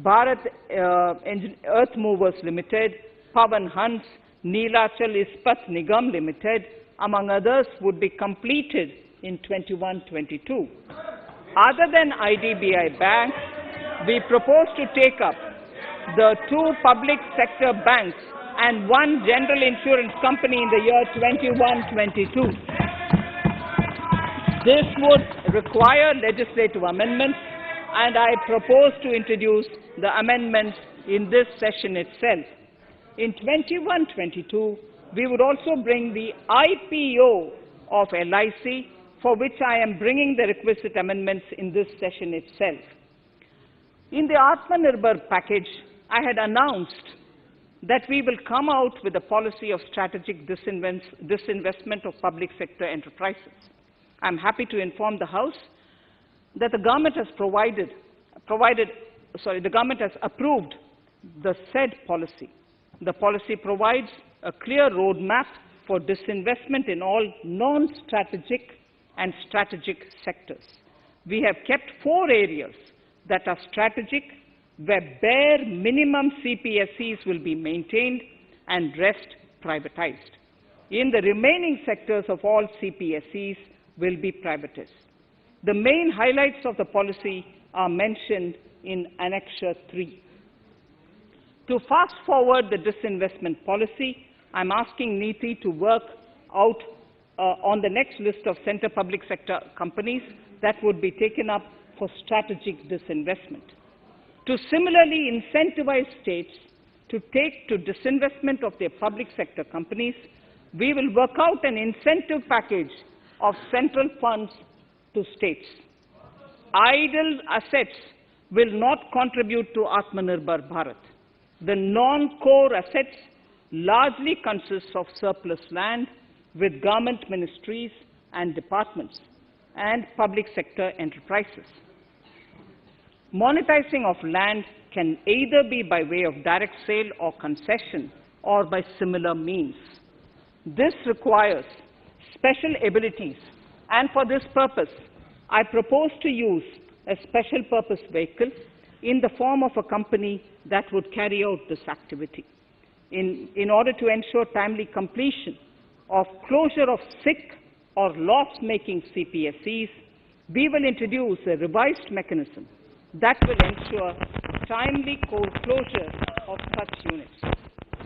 Bharat Earth Movers Limited, Pavan Hans, Neelachal Ispat Nigam Limited, among others, would be completed in 21-22. Other than IDBI Bank, we propose to take up the 2 public sector banks and 1 general insurance company in the year 21-22. This would require legislative amendments, and I propose to introduce the amendments in this session itself. In 21-22, we would also bring the IPO of LIC for which I am bringing the requisite amendments in this session itself. In the Atmanirbhar package, I had announced that we will come out with a policy of strategic disinvestment of public sector enterprises. I'm happy to inform the House that the government has the government has approved the said policy. The policy provides a clear roadmap for disinvestment in all non-strategic and strategic sectors. We have kept 4 areas that are strategic, where bare minimum CPSEs will be maintained and rest privatized. In the remaining sectors of all CPSEs will be privatized. The main highlights of the policy are mentioned in Annexure 3. To fast forward the disinvestment policy, I'm asking NITI to work out on the next list of centre public sector companies that would be taken up for strategic disinvestment. To similarly incentivize states to take to disinvestment of their public sector companies, we will work out an incentive package of central funds to states. Idle assets will not contribute to Atmanirbhar Bharat. The non-core assets largely consist of surplus land with government ministries and departments and public sector enterprises. Monetizing of land can either be by way of direct sale or concession or by similar means. This requires special abilities, and for this purpose, I propose to use a special purpose vehicle in the form of a company that would carry out this activity. In order to ensure timely completion of closure of sick or loss-making CPSEs, we will introduce a revised mechanism that will ensure timely closure of such units.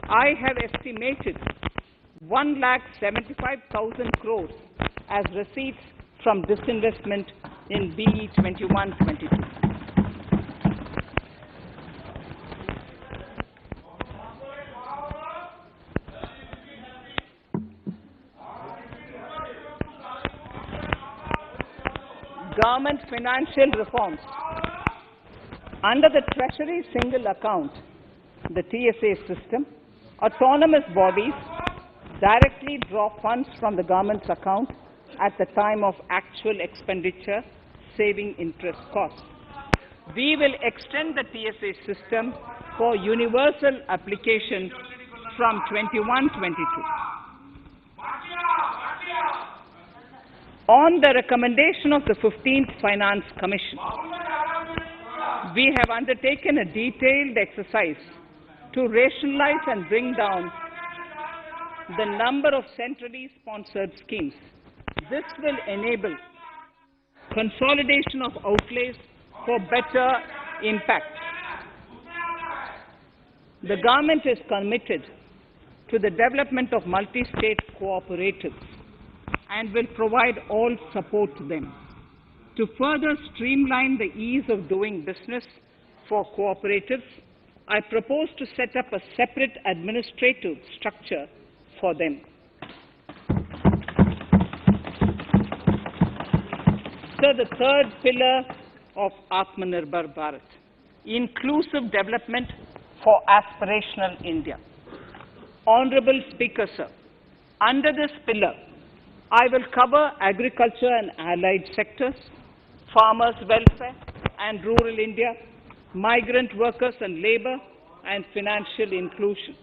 I have estimated 1,75,000 crores as receipts from disinvestment in BE 21-22. Government financial reforms. Under the Treasury Single Account, the TSA system, autonomous bodies directly draw funds from the government's account at the time of actual expenditure, saving interest costs. We will extend the TSA system for universal application from 21-22. On the recommendation of the 15th Finance Commission, we have undertaken a detailed exercise to rationalize and bring down the number of centrally sponsored schemes. This will enable consolidation of outlays for better impact. The government is committed to the development of multi-state cooperatives and will provide all support to them. To further streamline the ease of doing business for cooperatives, I propose to set up a separate administrative structure for them. So the third pillar of Atmanirbhar Bharat, inclusive development for aspirational India. Honorable Speaker, sir, under this pillar, I will cover agriculture and allied sectors, farmers' welfare and rural India, migrant workers and labor, and financial inclusion.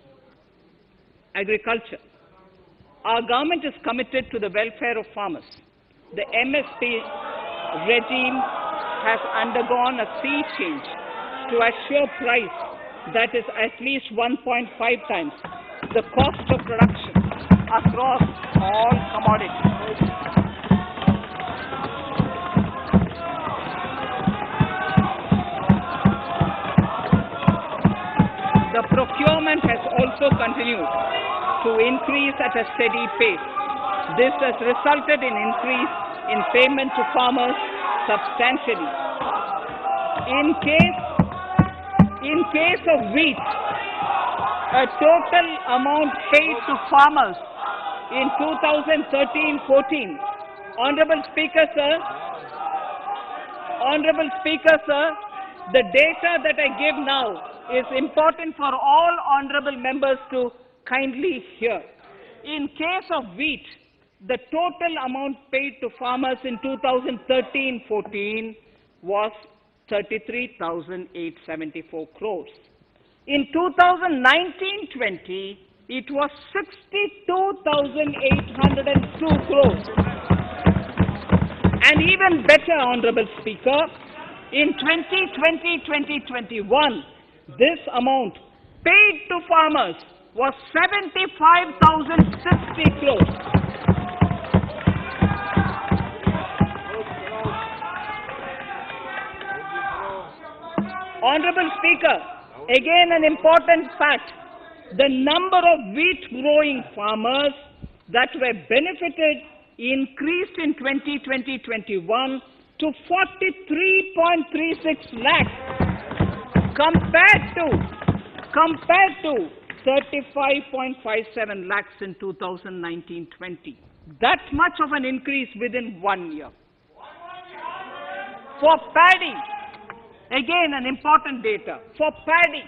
Agriculture. Our government is committed to the welfare of farmers. The MSP regime has undergone a sea change to assure price that is at least 1.5 times the cost of production across all commodities. The procurement has also continued to increase at a steady pace. This has resulted in increase in payment to farmers substantially. In case of wheat, a total amount paid to farmers in 2013-14 Honorable Speaker, sir, Honorable Speaker, sir, the data that I give now is important for all honorable members to kindly hear. In case of wheat, the total amount paid to farmers in 2013-14 was 33,874 crores. In 2019-20, it was 62,802 crores. And even better, Honorable Speaker, in 2020-2021, this amount paid to farmers was 75,060 crores. Honorable Speaker, again an important fact, the number of wheat growing farmers that were benefited increased in 2020-21 to 43.36 lakhs compared to 35.57 lakhs in 2019-20. That much of an increase within 1 year. For paddy, again an important data. For paddy,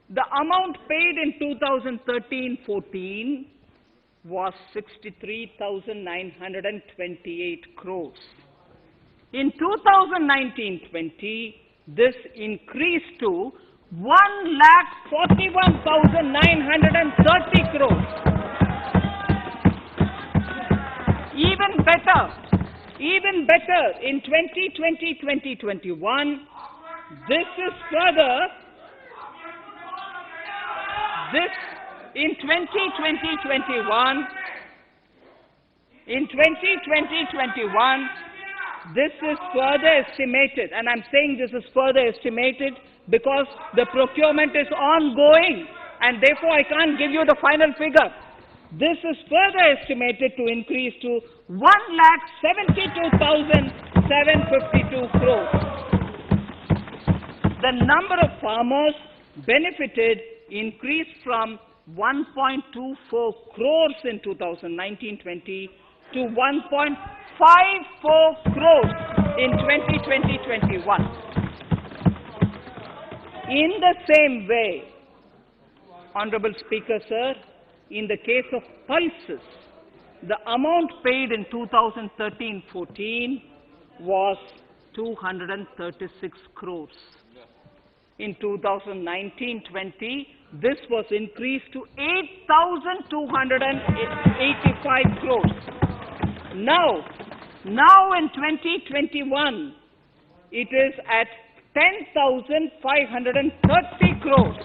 the amount paid in 2013-14 was 63,928 crores. In 2019-20, this increased to 1,41,930 crores. Even better, in 2020-2021, in 2020-21, this is further estimated, and I'm saying this is further estimated because the procurement is ongoing, and therefore I can't give you the final figure. This is further estimated to increase to 1,72,752 crores. The number of farmers benefited increased from 1.24 crores in 2019-20 to 1.54 crores in 2020-21. In the same way, Honorable Speaker, sir, in the case of pulses, the amount paid in 2013-14 was 236 crores. In 2019-20, this was increased to 8,285 crores. Now in 2021, it is at 10,530 crores.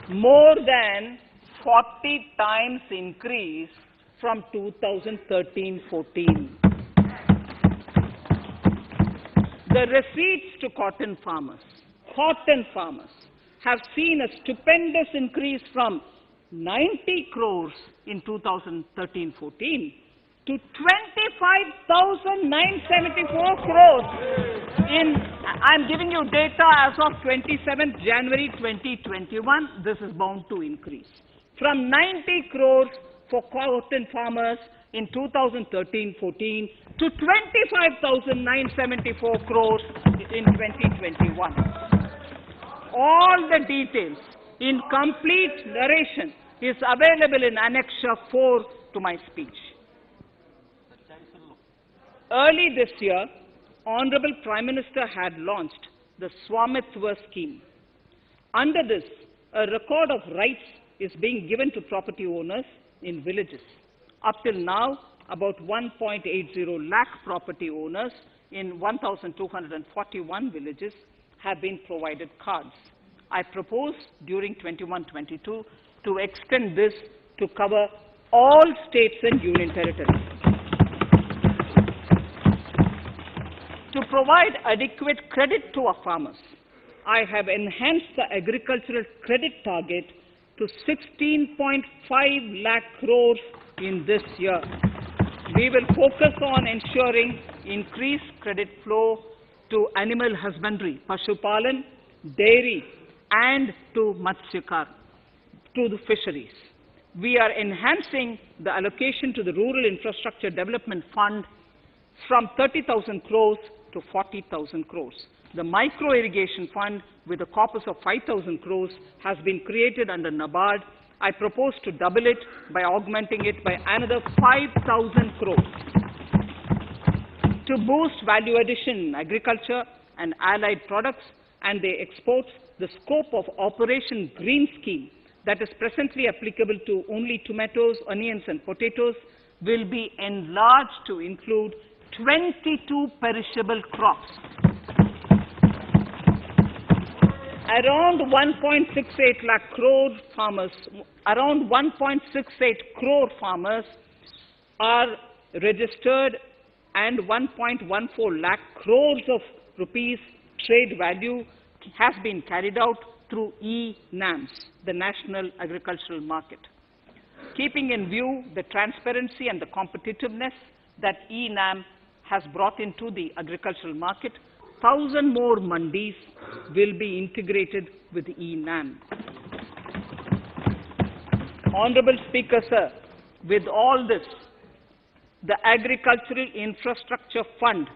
More than 40 times increase from 2013-14. The receipts to cotton farmers have seen a stupendous increase from 90 crores in 2013-14 to 25,974 crores I'm giving you data as of 27th January 2021. This is bound to increase. From 90 crores for cotton farmers in 2013-14 to 25,974 crores in 2021. All the details in complete narration is available in Annexure 4 to my speech. Early this year, Honorable Prime Minister had launched the Swamitva scheme. Under this, a record of rights is being given to property owners in villages. Up till now, about 1.80 lakh property owners in 1,241 villages have been provided cards. I propose during 21-22 to extend this to cover all states and union territories. To provide adequate credit to our farmers, I have enhanced the agricultural credit target to 16.5 lakh crores in this year. We will focus on ensuring increased credit flow to animal husbandry, Pashupalan, dairy, and to Matsyakar, to the fisheries. we are enhancing the allocation to the Rural Infrastructure Development Fund from 30,000 crores to 40,000 crores. The Micro Irrigation Fund, with a corpus of 5,000 crores, has been created under NABARD. I propose to double it by augmenting it by another 5,000 crores. To boost value addition in agriculture and allied products and their exports, the scope of Operation Green Scheme, that is presently applicable to only tomatoes, onions, and potatoes, will be enlarged to include 22 perishable crops. Around 1.68 lakh crore farmers, around 1.68 crore farmers are registered, and 1.14 lakh crores of rupees trade value has been carried out through e-NAMs, the National Agricultural Market. Keeping in view the transparency and the competitiveness that e-NAM has brought into the agricultural market, 1,000 more mandis will be integrated with e-NAM. Honorable Speaker, sir, with all this, the Agricultural Infrastructure Fund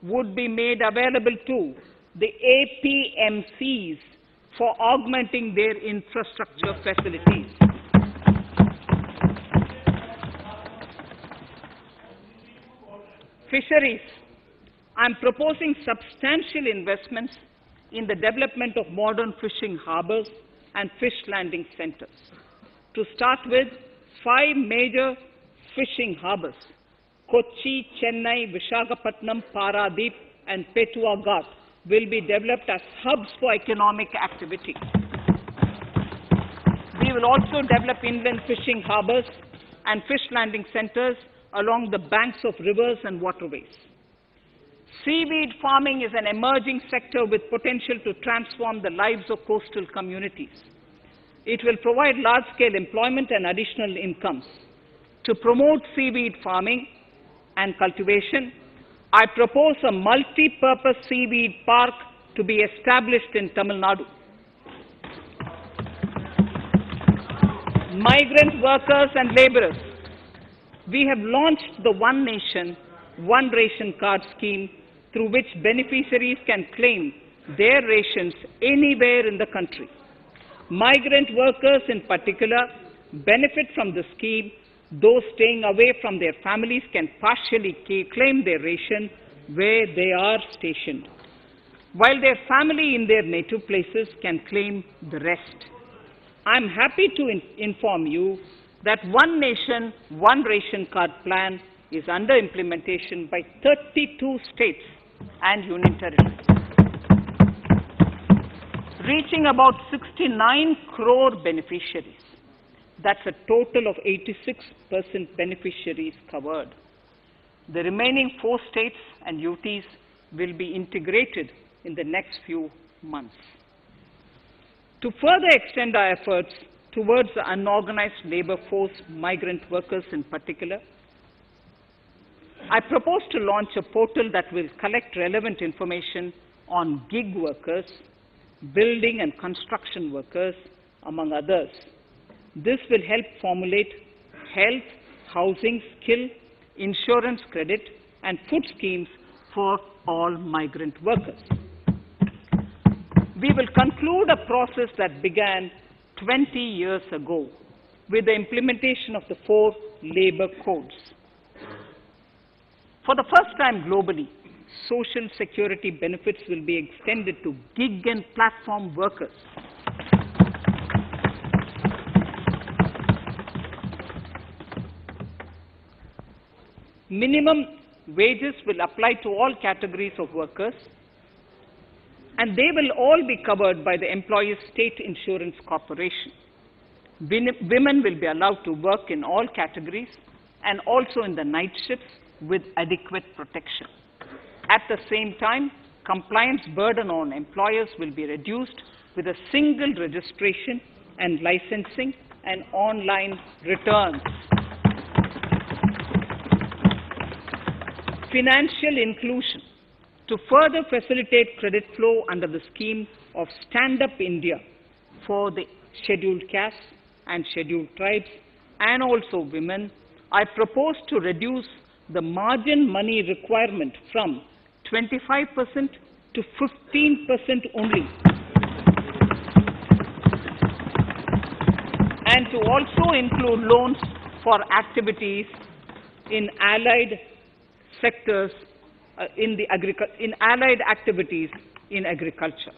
would be made available to the APMCs for augmenting their infrastructure facilities. Fisheries. I am proposing substantial investments in the development of modern fishing harbors and fish landing centers. To start with, 5 major fishing harbors, Kochi, Chennai, Visakhapatnam, Paradip, and Petua Ghat, will be developed as hubs for economic activity. We will also develop inland fishing harbors and fish landing centers along the banks of rivers and waterways. Seaweed farming is an emerging sector with potential to transform the lives of coastal communities. It will provide large-scale employment and additional incomes. To promote seaweed farming and cultivation, I propose a multi-purpose seaweed park to be established in Tamil Nadu. Migrant workers and laborers. We have launched the One Nation, One Ration Card scheme, through which beneficiaries can claim their rations anywhere in the country. Migrant workers in particular benefit from the scheme. Those staying away from their families can partially claim their ration where they are stationed, while their family in their native places can claim the rest. I am happy to inform you that One Nation, One Ration Card plan is under implementation by 32 states and union territories, reaching about 69 crore beneficiaries. That's a total of 86% beneficiaries covered. The remaining 4 states and UTs will be integrated in the next few months. To further extend our efforts towards the unorganized labor force, migrant workers in particular, I propose to launch a portal that will collect relevant information on gig workers, building and construction workers, among others. This will help formulate health, housing, skill, insurance credit, and food schemes for all migrant workers. We will conclude a process that began 20 years ago with the implementation of the 4 labor codes. For the first time globally, social security benefits will be extended to gig and platform workers. Minimum wages will apply to all categories of workers, and they will all be covered by the Employees State Insurance Corporation. Women will be allowed to work in all categories and also in the night shifts with adequate protection. At the same time, compliance burden on employers will be reduced with a single registration and licensing and online returns. Financial inclusion. To further facilitate credit flow under the scheme of Stand Up India for the scheduled castes and scheduled tribes, and also women, I propose to reduce the margin money requirement from 25% to 15% only, and to also include loans for activities in allied sectors, in allied activities in agriculture.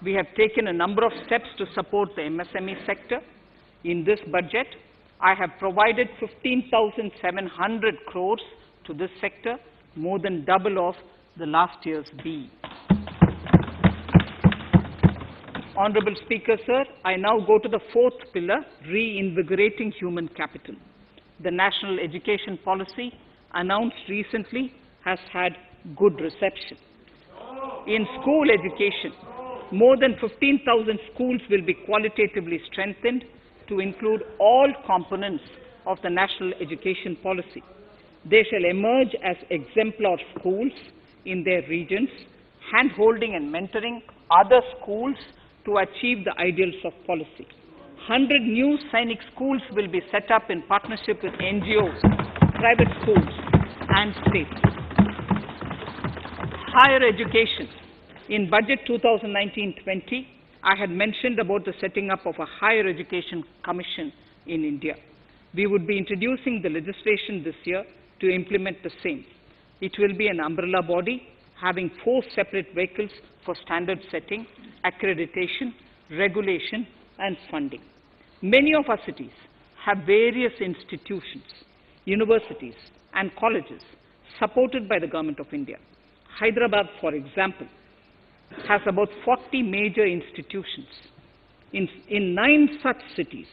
We have taken a number of steps to support the MSME sector. In this budget, I have provided 15,700 crores to this sector, more than double of the last year's BE. Honorable Speaker, sir, I now go to the fourth pillar, reinvigorating human capital. The national education policy announced recently has had good reception. In school education, more than 15,000 schools will be qualitatively strengthened to include all components of the national education policy. They shall emerge as exemplar schools in their regions, hand-holding and mentoring other schools to achieve the ideals of policy. 100 new Sainik schools will be set up in partnership with NGOs, private schools, and states. Higher education. In Budget 2019-20, I had mentioned about the setting up of a higher education commission in India. We would be introducing the legislation this year to implement the same. It will be an umbrella body having 4 separate vehicles for standard setting, accreditation, regulation, and funding. Many of our cities have various institutions, universities, and colleges supported by the Government of India. Hyderabad, for example, has about 40 major institutions. In 9 such cities,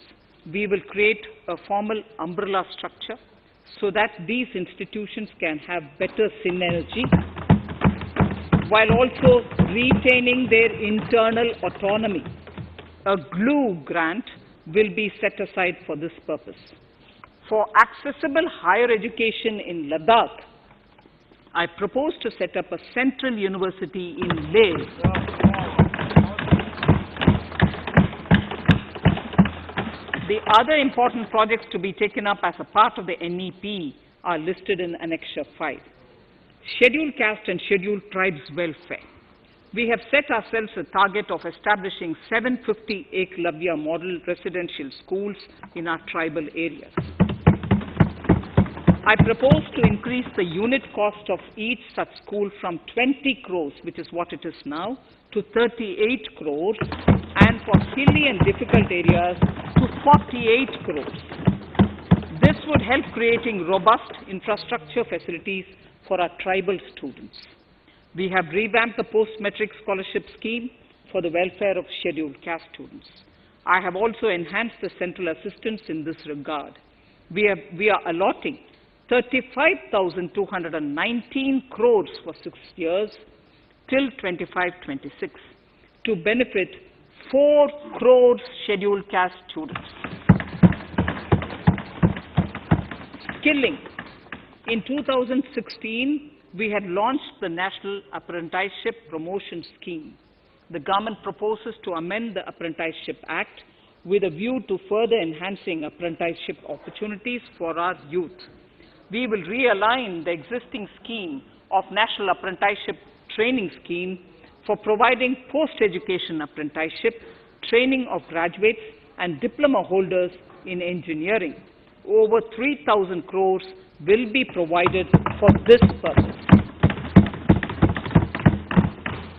we will create a formal umbrella structure so that these institutions can have better synergy while also retaining their internal autonomy. A glue grant will be set aside for this purpose. For accessible higher education in Ladakh, I propose to set up a central university in Leh. The other important projects to be taken up as a part of the NEP are listed in Annexure 5. Scheduled caste and scheduled tribes welfare. We have set ourselves a target of establishing 750 Eklavya model residential schools in our tribal areas. I propose to increase the unit cost of each such school from 20 crores, which is what it is now, to 38 crores, and for hilly and difficult areas to 48 crores. This would help creating robust infrastructure facilities for our tribal students. We have revamped the post-metric scholarship scheme for the welfare of scheduled caste students. I have also enhanced the central assistance in this regard. We are allotting 35,219 crores for 6 years till 25-26 to benefit 4 crores scheduled caste students. Skilling. In 2016, we had launched the National Apprenticeship Promotion Scheme. The government proposes to amend the Apprenticeship Act with a view to further enhancing apprenticeship opportunities for our youth. We will realign the existing scheme of National Apprenticeship Training Scheme for providing post-education apprenticeship, training of graduates and diploma holders in engineering. Over 3,000 crores will be provided for this purpose.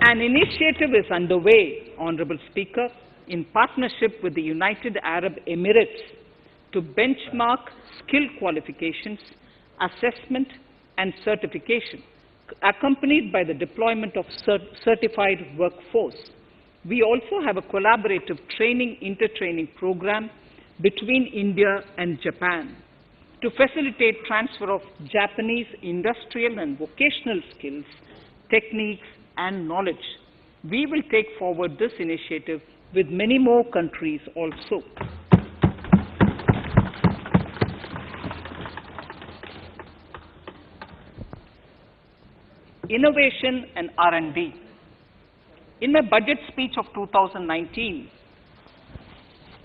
An initiative is underway, Honorable Speaker, in partnership with the United Arab Emirates to benchmark skill qualifications, assessment and certification, accompanied by the deployment of certified workforce. We also have a collaborative training, intertraining program between India and Japan to facilitate transfer of Japanese industrial and vocational skills, techniques, and knowledge. We will take forward this initiative with many more countries also. Innovation and R&D. In my budget speech of 2019,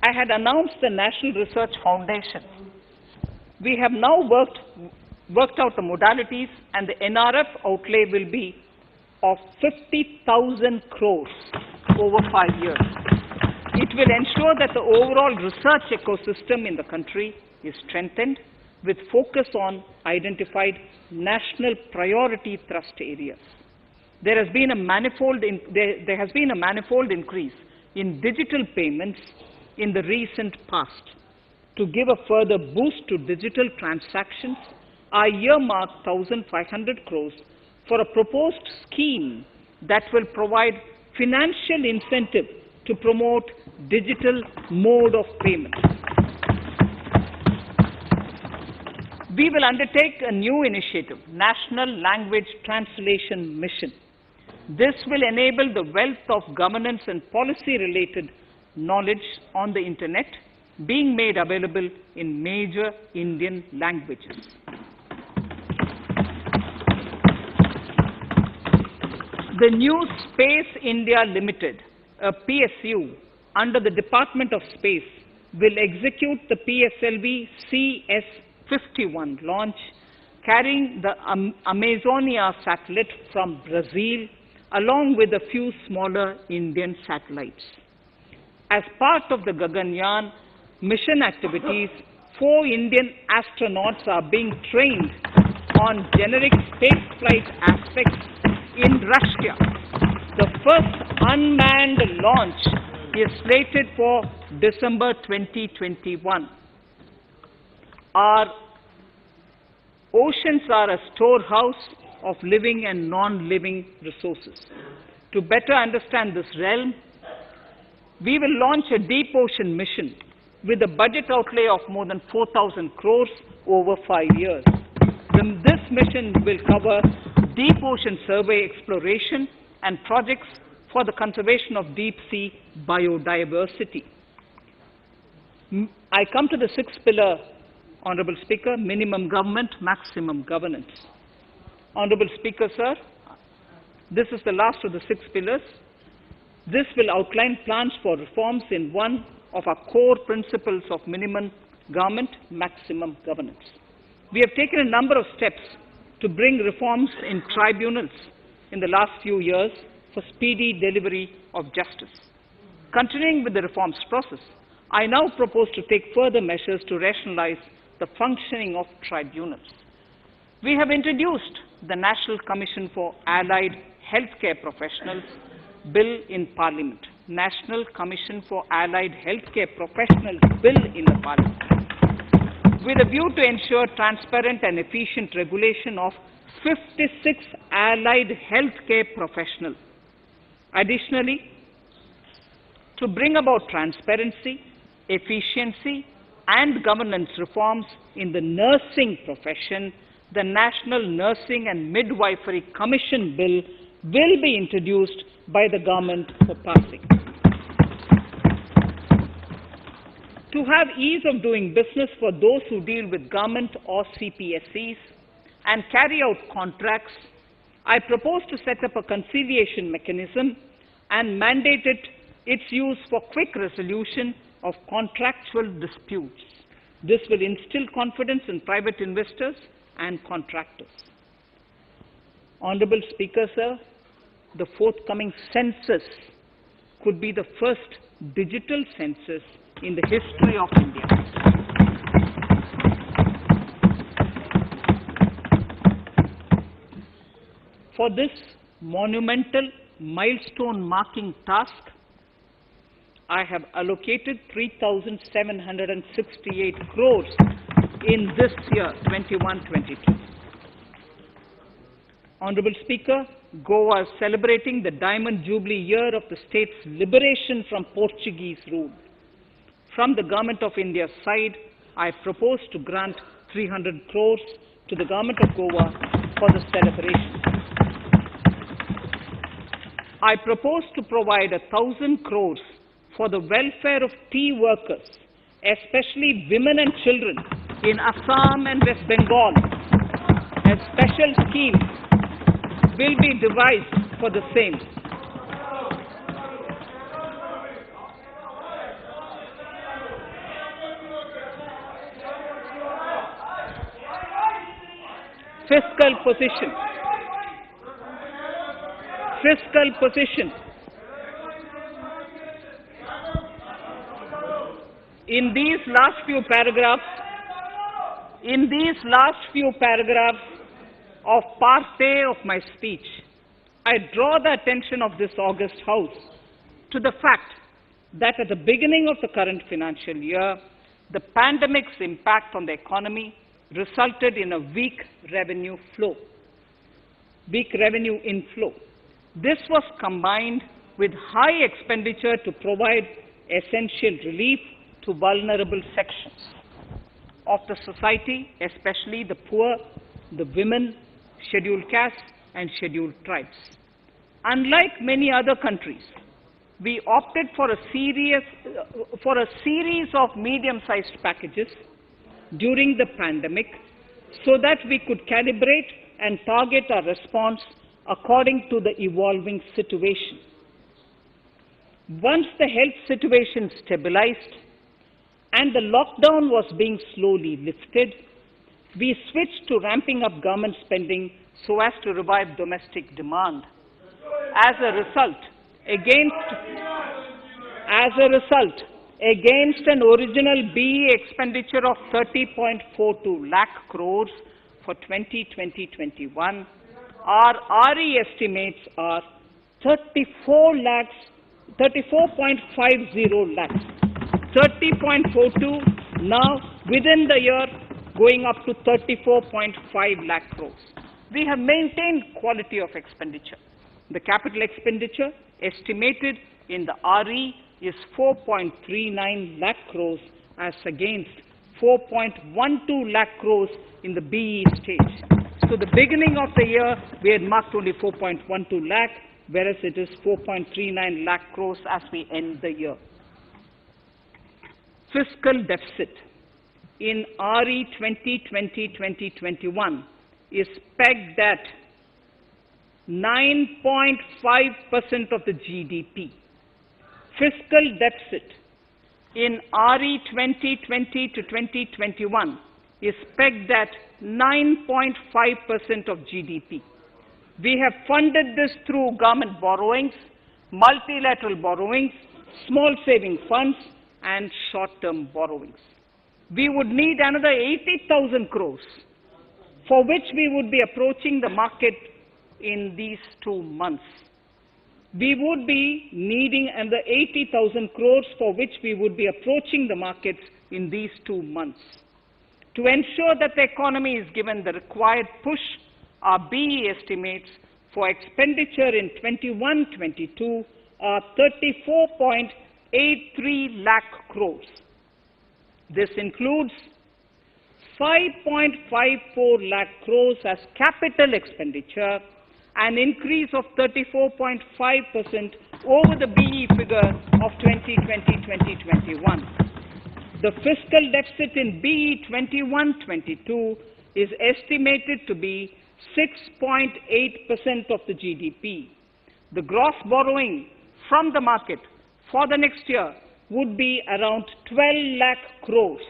I had announced the National Research Foundation. We have now worked out the modalities, and the NRF outlay will be of 50,000 crores over 5 years. It will ensure that the overall research ecosystem in the country is strengthened with focus on identified national priority thrust areas. There has been a manifold increase in digital payments in the recent past. To give a further boost to digital transactions, I earmarked 1,500 crores for a proposed scheme that will provide financial incentive to promote digital mode of payment. We will undertake a new initiative, National Language Translation Mission. This will enable the wealth of governance and policy-related knowledge on the Internet being made available in major Indian languages. The new Space India Limited, a PSU, under the Department of Space, will execute the PSLV CS-51 launch, carrying the Amazonia satellite from Brazil, along with a few smaller Indian satellites. As part of the Gaganyaan mission activities, 4 Indian astronauts are being trained on generic spaceflight aspects in Russia. The first unmanned launch is slated for December 2021. Our oceans are a storehouse of living and non-living resources. To better understand this realm, we will launch a deep ocean mission with a budget outlay of more than 4,000 crores over 5 years. This mission will cover deep ocean survey exploration and projects for the conservation of deep sea biodiversity. I come to the 6th pillar, Honorable Speaker, minimum government, maximum governance. Honorable Speaker, sir, this is the last of the 6 pillars. This will outline plans for reforms in one of our core principles of minimum government, maximum governance. We have taken a number of steps to bring reforms in tribunals in the last few years for speedy delivery of justice. Continuing with the reforms process, I now propose to take further measures to rationalize the functioning of tribunals. We have introduced the National Commission for Allied Healthcare Professionals Bill in Parliament. National Commission for Allied Healthcare Professionals Bill in the Parliament, with a view to ensure transparent and efficient regulation of 56 allied healthcare professionals. Additionally, to bring about transparency, efficiency, and governance reforms in the nursing profession, the National Nursing and Midwifery Commission Bill will be introduced by the government for passing. To have ease of doing business for those who deal with government or CPSEs and carry out contracts, I propose to set up a conciliation mechanism and mandate its use for quick resolution of contractual disputes. This will instill confidence in private investors and contractors. Honorable Speaker, sir, the forthcoming census could be the first digital census in the history of India. For this monumental milestone marking task, I have allocated 3,768 crores in this year, 21-22. Honorable Speaker, Goa is celebrating the Diamond Jubilee year of the state's liberation from Portuguese rule. From the Government of India's side, I propose to grant 300 crores to the Government of Goa for the celebration. I propose to provide 1,000 crores for the welfare of tea workers, especially women and children in Assam and West Bengal. A special scheme will be devised for the same. Fiscal position. Fiscal position. In these last few paragraphs of part A of my speech, I draw the attention of this august House to the fact that at the beginning of the current financial year, the pandemic's impact on the economy resulted in a weak revenue inflow. This was combined with high expenditure to provide essential relief to vulnerable sections of the society, especially the poor, the women, scheduled castes, and scheduled tribes. Unlike many other countries, we opted for a series of medium-sized packages during the pandemic so that we could calibrate and target our response according to the evolving situation. Once the health situation stabilized and the lockdown was being slowly lifted, we switched to ramping up government spending so as to revive domestic demand. As a result, against an original BE expenditure of 30.42 lakh crores for 2020-21, our RE estimates are 34.50 lakhs. 30.42 now within the year going up to 34.5 lakh crores. We have maintained quality of expenditure. The capital expenditure estimated in the RE is 4.39 lakh crores as against 4.12 lakh crores in the BE stage. So the beginning of the year, we had marked only 4.12 lakh, whereas it is 4.39 lakh crores as we end the year. Fiscal deficit in RE 2020-2021 is pegged at 9.5% of the GDP. Fiscal deficit in RE 2020-2021 is pegged at 9.5% of GDP. We have funded this through government borrowings, multilateral borrowings, small saving funds, and short-term borrowings. We would need another 80,000 crores, for which we would be approaching the market in these 2 months. We would be needing another 80,000 crores, for which we would be approaching the markets in these 2 months. To ensure that the economy is given the required push, our BE estimates for expenditure in 21-22 are 34.83 lakh crores. This includes 5.54 lakh crores as capital expenditure, an increase of 34.5% over the BE figure of 2020-2021. The fiscal deficit in BE 21-22 is estimated to be 6.8% of the GDP. The gross borrowing from the market for the next year would be around 12 lakh crores.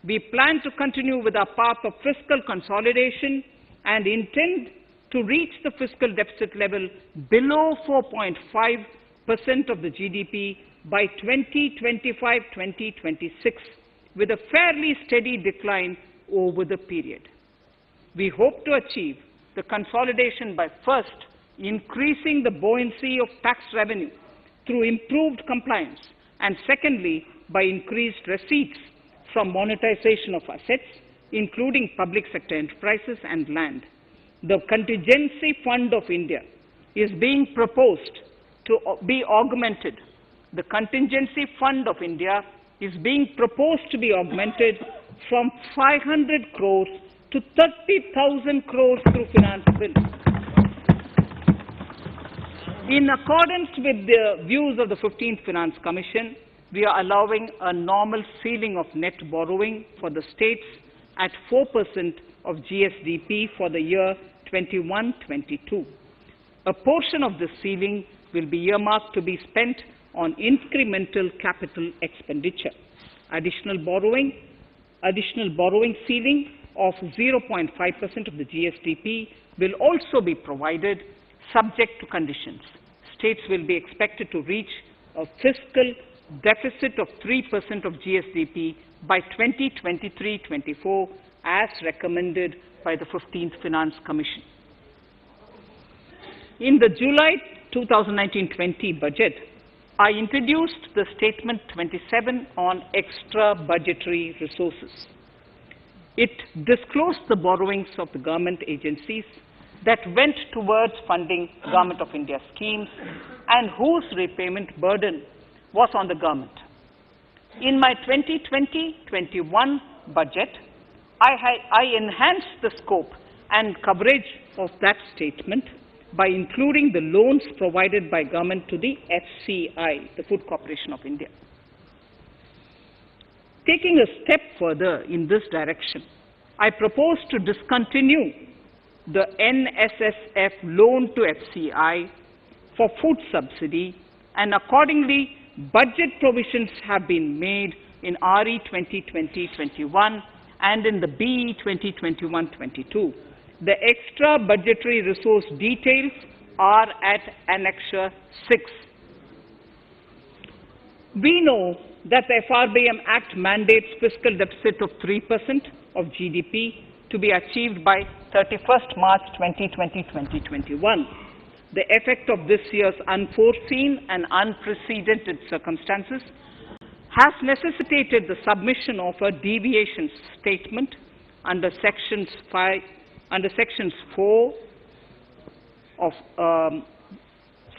We plan to continue with our path of fiscal consolidation and intend to reach the fiscal deficit level below 4.5% of the GDP by 2025-2026, with a fairly steady decline over the period. We hope to achieve the consolidation by first increasing the buoyancy of tax revenue through improved compliance, and secondly, by increased receipts from monetization of assets, including public sector enterprises and land. The Contingency Fund of India is being proposed to be augmented. The Contingency Fund of India is being proposed to be augmented from 500 crores to 30,000 crores through finance bill. In accordance with the views of the 15th Finance Commission, we are allowing a normal ceiling of net borrowing for the states at 4% of GSDP for the year 21-22. A portion of this ceiling will be earmarked to be spent on incremental capital expenditure. Additional borrowing ceiling of 0.5% of the GSDP will also be provided subject to conditions. States will be expected to reach a fiscal deficit of 3% of GSDP by 2023-24 as recommended by the 15th Finance Commission. In the July 2019-20 budget, I introduced the Statement 27 on extra budgetary resources. It disclosed the borrowings of the government agencies that went towards funding Government of India schemes and whose repayment burden was on the government. In my 2020-21 budget, I enhanced the scope and coverage of that statement by including the loans provided by government to the FCI, the Food Corporation of India. Taking a step further in this direction, I propose to discontinue the NSSF loan to FCI for food subsidy, and accordingly, budget provisions have been made in RE 2020-21 and in the BE 2021-22. The extra budgetary resource details are at Annexure 6. We know that the FRBM Act mandates fiscal deficit of 3% of GDP to be achieved by 31st March 2020-2021. The effect of this year's unforeseen and unprecedented circumstances has necessitated the submission of a deviation statement under Sections 4 of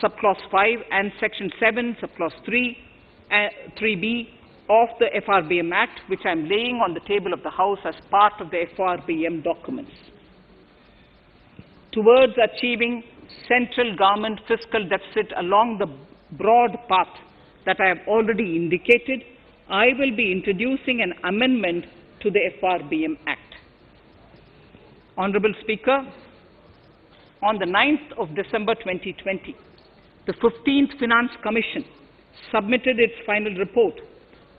Subclause 5 and Section 7, Subclause 3b of the FRBM Act, which I am laying on the table of the House as part of the FRBM documents. Towards achieving central government fiscal deficit along the broad path that I have already indicated, I will be introducing an amendment to the FRBM Act. Honorable Speaker, on the 9th of December 2020, the 15th Finance Commission submitted its final report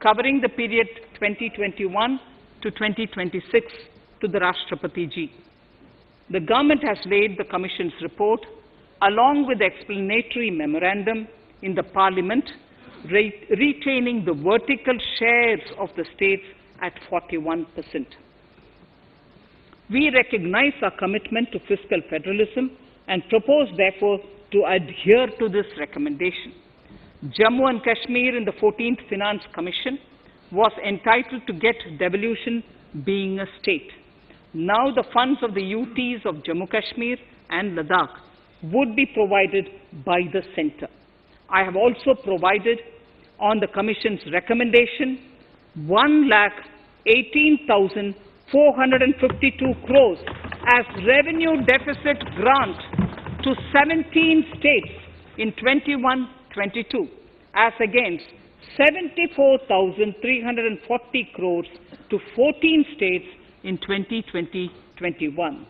covering the period 2021 to 2026 to the Rashtrapati Ji. The government has laid the Commission's report along with the explanatory memorandum in the Parliament, retaining the vertical shares of the states at 41%. We recognize our commitment to fiscal federalism and propose, therefore, to adhere to this recommendation. Jammu and Kashmir in the 14th Finance Commission was entitled to get devolution being a state. Now the funds of the UTs of Jammu Kashmir and Ladakh would be provided by the centre. I have also provided on the Commission's recommendation 1,18,452 crores as revenue deficit grant to 17 states in 21-22 as against 74,340 crores to 14 states in 2020-21.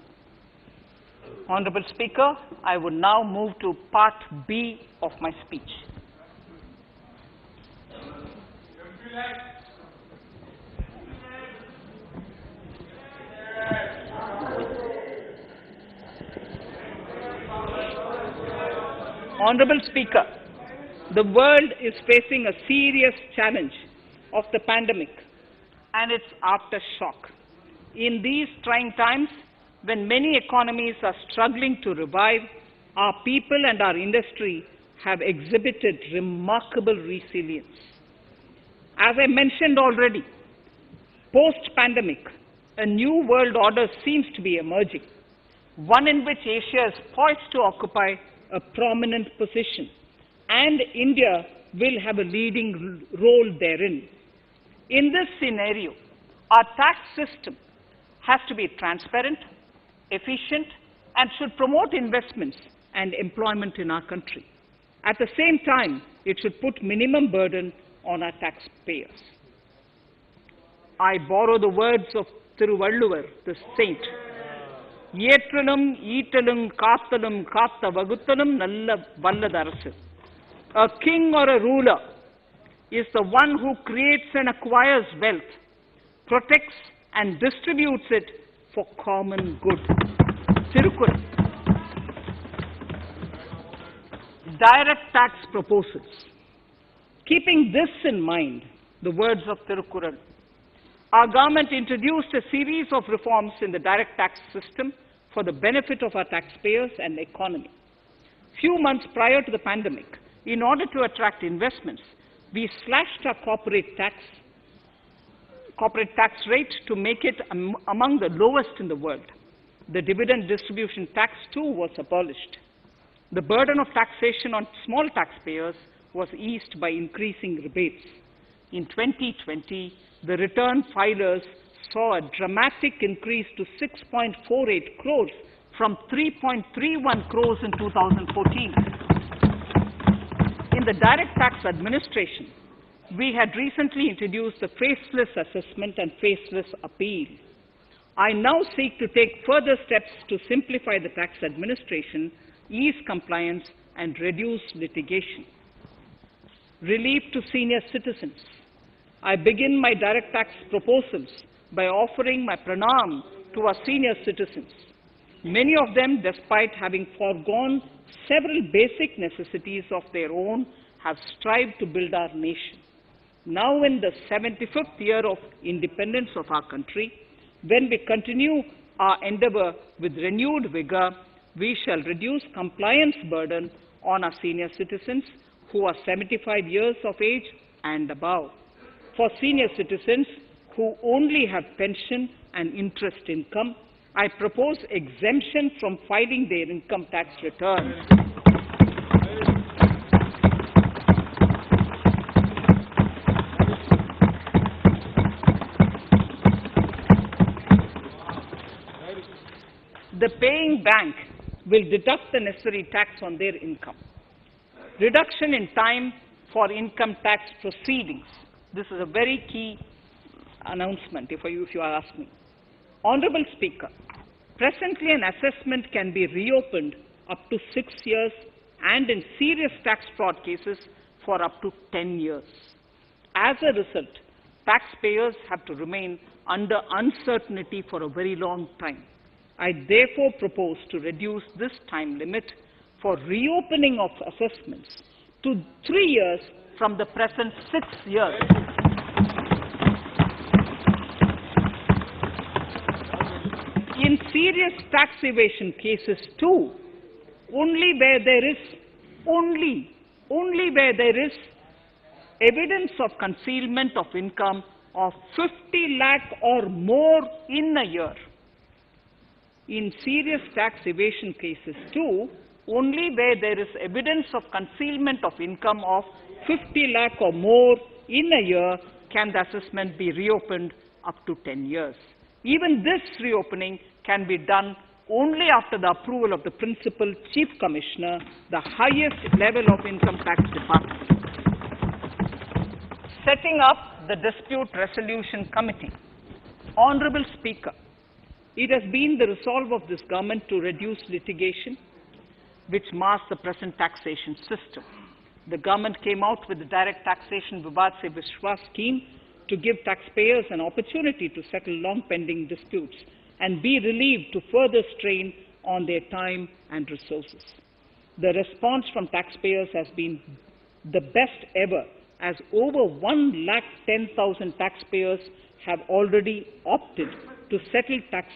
Honorable Speaker, I would now move to Part B of my speech. Honorable Speaker, the world is facing a serious challenge of the pandemic and its aftershock. In these trying times, when many economies are struggling to revive, our people and our industry have exhibited remarkable resilience. As I mentioned already, post-pandemic, a new world order seems to be emerging, one in which Asia is poised to occupy a prominent position, and India will have a leading role therein. In this scenario, our tax system has to be transparent, efficient, and should promote investments and employment in our country. At the same time, it should put minimum burden on our taxpayers. I borrow the words of Thiruvalluvar, the saint. Yetralum, Eatalum, Kathalum, Katha Vaguthalum, Nalla Valladarasu. A king or a ruler is the one who creates and acquires wealth, protects and distributes it for common good. Tirukkural. Direct tax proposals. Keeping this in mind, the words of Tirukkural, our government introduced a series of reforms in the direct tax system for the benefit of our taxpayers and the economy. Few months prior to the pandemic, in order to attract investments, we slashed our corporate tax rate to make it among the lowest in the world. The dividend distribution tax too was abolished. The burden of taxation on small taxpayers was eased by increasing rebates. In 2020, the return filers saw a dramatic increase to 6.48 crores from 3.31 crores in 2014. In the direct tax administration, we had recently introduced the faceless assessment and faceless appeal. I now seek to take further steps to simplify the tax administration, ease compliance, and reduce litigation. Relief to senior citizens. I begin my direct tax proposals by offering my pranam to our senior citizens. Many of them, despite having foregone several basic necessities of their own, have strived to build our nation. Now in the 75th year of independence of our country, when we continue our endeavor with renewed vigor, we shall reduce compliance burden on our senior citizens who are 75 years of age and above. For senior citizens who only have pension and interest income, I propose exemption from filing their income tax returns. The paying bank will deduct the necessary tax on their income. Reduction in time for income tax proceedings. This is a very key announcement, if you ask me. Honorable Speaker, presently an assessment can be reopened up to 6 years and in serious tax fraud cases for up to 10 years. As a result, taxpayers have to remain under uncertainty for a very long time. I therefore propose to reduce this time limit for reopening of assessments to 3 years from the present 6 years. In serious tax evasion cases too, only where there is evidence of concealment of income of 50 lakh or more in a year. In serious tax evasion cases too, only where there is evidence of concealment of income of 50 lakh or more in a year can the assessment be reopened up to 10 years. Even this reopening can be done only after the approval of the Principal Chief Commissioner, the highest level of Income Tax Department. Setting up the Dispute Resolution Committee. Honorable Speaker, it has been the resolve of this government to reduce litigation which mars the present taxation system. The government came out with the Direct Taxation Vivad Se Vishwas scheme to give taxpayers an opportunity to settle long-pending disputes and be relieved to further strain on their time and resources. The response from taxpayers has been the best ever, as over 110,000 taxpayers have already opted to settle tax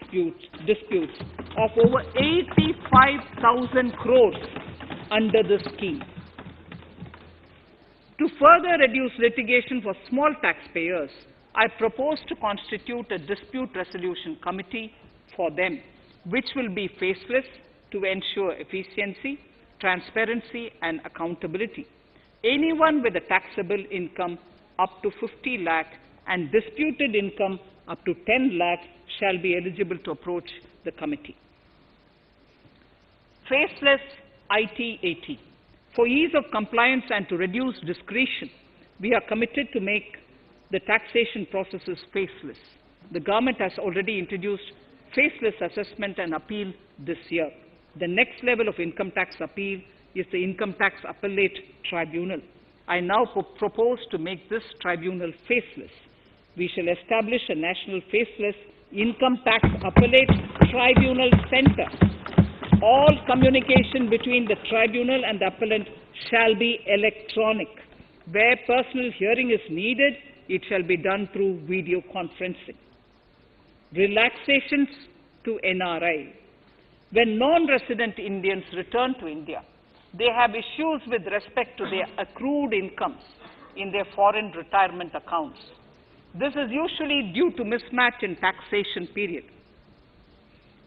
disputes of over 85,000 crores under the scheme. To further reduce litigation for small taxpayers, I propose to constitute a dispute resolution committee for them, which will be faceless to ensure efficiency, transparency, and accountability. Anyone with a taxable income up to 50 lakh and disputed income up to 10 lakh shall be eligible to approach the committee. Faceless IT-AT. For ease of compliance and to reduce discretion, we are committed to make the taxation processes faceless. The government has already introduced faceless assessment and appeal this year. The next level of income tax appeal is the Income Tax Appellate Tribunal. I now propose to make this tribunal faceless. We shall establish a national faceless Income Tax Appellate Tribunal Center. All communication between the tribunal and the appellant shall be electronic. Where personal hearing is needed, it shall be done through video conferencing. Relaxations to NRI. When non-resident Indians return to India, they have issues with respect to their accrued incomes in their foreign retirement accounts. This is usually due to mismatch in taxation period.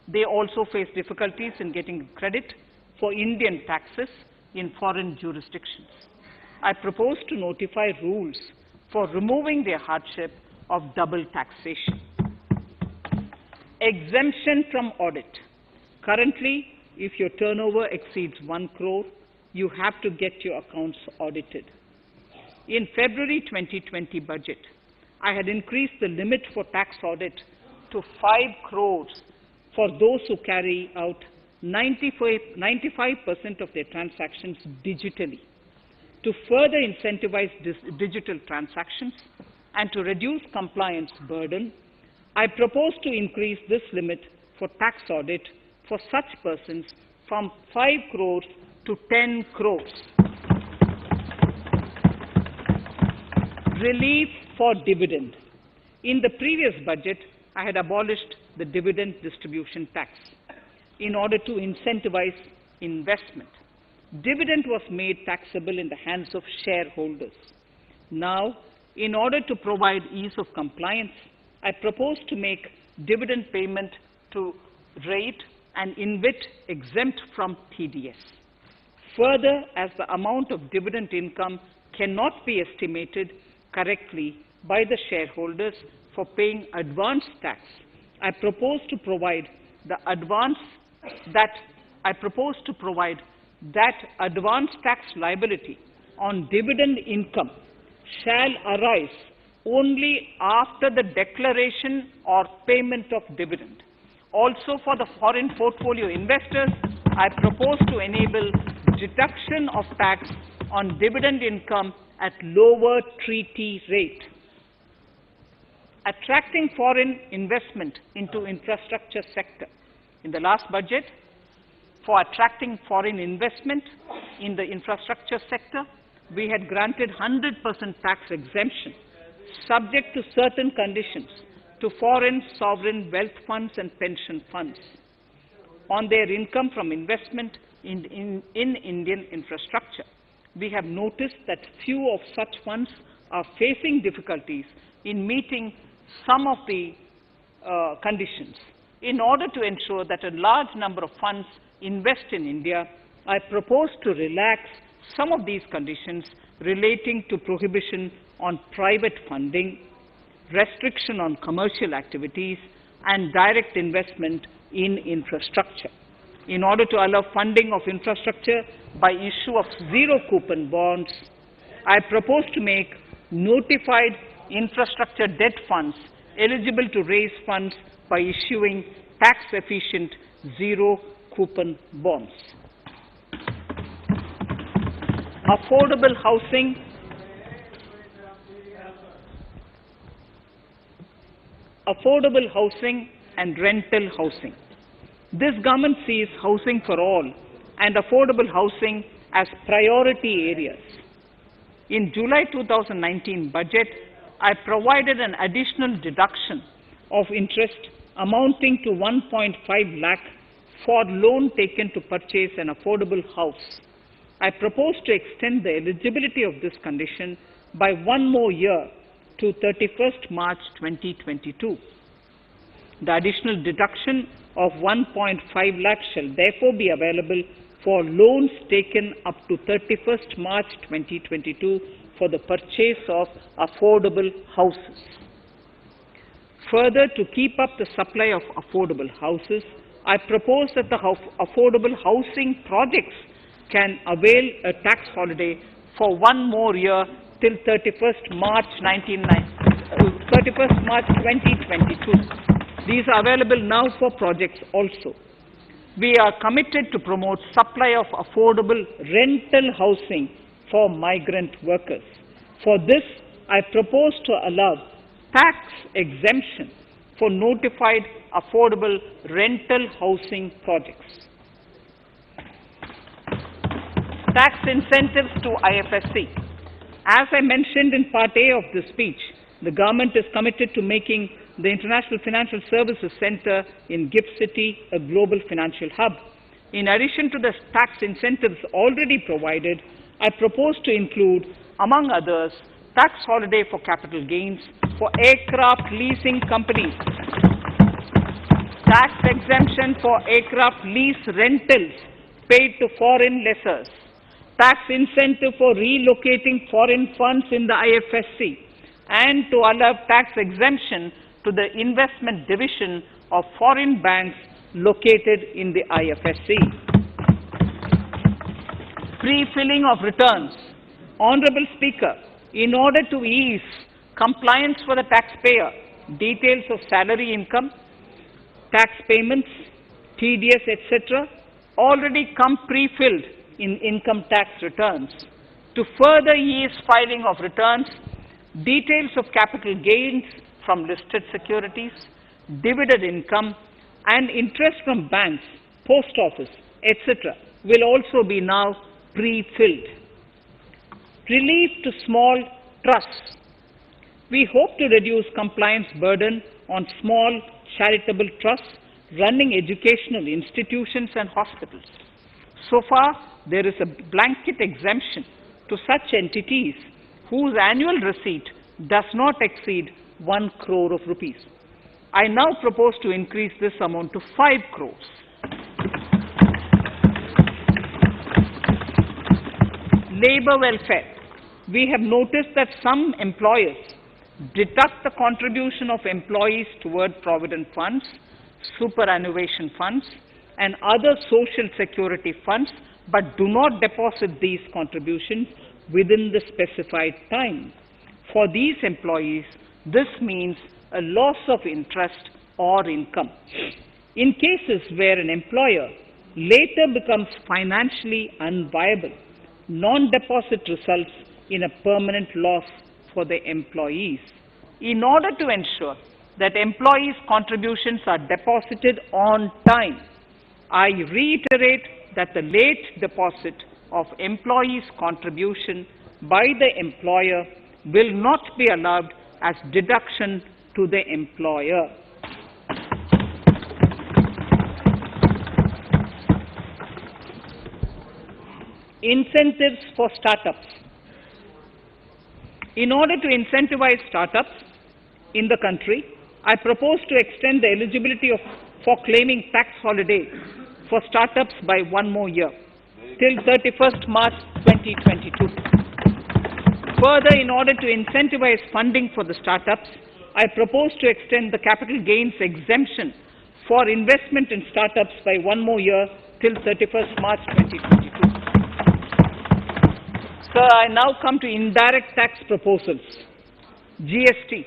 They also face difficulties in getting credit for Indian taxes in foreign jurisdictions. I propose to notify rules for removing their hardship of double taxation. Exemption from audit. Currently, if your turnover exceeds 1 crore, you have to get your accounts audited. In February 2020 budget, I had increased the limit for tax audit to 5 crores for those who carry out 95% of their transactions digitally. To further incentivize digital transactions and to reduce compliance burden, I propose to increase this limit for tax audit for such persons from 5 crores to 10 crores. Relief for dividend. In the previous budget, I had abolished the dividend distribution tax in order to incentivize investment. Dividend was made taxable in the hands of shareholders. Now, in order to provide ease of compliance, I propose to make dividend payment to rate and InvIT exempt from TDS. Further, as the amount of dividend income cannot be estimated correctly by the shareholders for paying advance tax, I propose to provide that advance tax liability on dividend income shall arise only after the declaration or payment of dividend. Also, for the foreign portfolio investors, I propose to enable deduction of tax on dividend income at lower treaty rate. Attracting foreign investment into infrastructure sector. In the last budget, for attracting foreign investment in the infrastructure sector, we had granted 100% tax exemption, subject to certain conditions, to foreign sovereign wealth funds and pension funds on their income from investment in Indian infrastructure. We have noticed that few of such funds are facing difficulties in meeting some of the conditions. In order to ensure that a large number of funds invest in India, I propose to relax some of these conditions relating to prohibition on private funding, restriction on commercial activities, and direct investment in infrastructure. In order to allow funding of infrastructure by issue of zero-coupon bonds, I propose to make notified infrastructure debt funds eligible to raise funds by issuing tax-efficient zero-coupon bonds. Affordable housing. Affordable housing and rental housing. This government sees housing for all and affordable housing as priority areas. In July 2019 budget, I provided an additional deduction of interest amounting to 1.5 lakh for loan taken to purchase an affordable house. I propose to extend the eligibility of this condition by 1 more year to 31st March 2022. The additional deduction of 1.5 lakh shall therefore be available for loans taken up to 31st March 2022 for the purchase of affordable houses. Further, to keep up the supply of affordable houses, I propose that the affordable housing projects can avail a tax holiday for 1 more year till 31st March 2022. These are available now for projects also. We are committed to promote supply of affordable rental housing for migrant workers. For this, I propose to allow tax exemption for notified affordable rental housing projects. Tax incentives to IFSC. As I mentioned in Part A of this speech, the government is committed to making the International Financial Services Center in GIFT City a global financial hub. In addition to the tax incentives already provided, I propose to include, among others, tax holiday for capital gains for aircraft leasing companies, tax exemption for aircraft lease rentals paid to foreign lessors, tax incentive for relocating foreign funds in the IFSC, and to allow tax exemption to the investment division of foreign banks located in the IFSC. Pre-filling of returns. Honorable Speaker, in order to ease compliance for the taxpayer, details of salary income, tax payments, TDS, etc., already come pre-filled in income tax returns. To further ease filing of returns, details of capital gains from listed securities, dividend income, and interest from banks, post office, etc., will also be now pre-filled. Relief to small trusts. We hope to reduce compliance burden on small charitable trusts running educational institutions and hospitals. So far, there is a blanket exemption to such entities whose annual receipt does not exceed 1 crore of rupees. I now propose to increase this amount to 5 crores. Labor welfare. We have noticed that some employers deduct the contribution of employees toward provident funds, superannuation funds, and other social security funds, but do not deposit these contributions within the specified time. For these employees, this means a loss of interest or income. In cases where an employer later becomes financially unviable, non-deposit results in a permanent loss for the employees. In order to ensure that employees' contributions are deposited on time, I reiterate that the late deposit of employees' contribution by the employer will not be allowed as deduction to the employer. Incentives for startups. In order to incentivize startups in the country, I propose to extend the eligibility for claiming tax holiday for startups by 1 more year, till 31st March 2022. Further, in order to incentivize funding for the startups, I propose to extend the capital gains exemption for investment in startups by 1 more year, till 31st March 2022. Sir, I now come to indirect tax proposals. GST.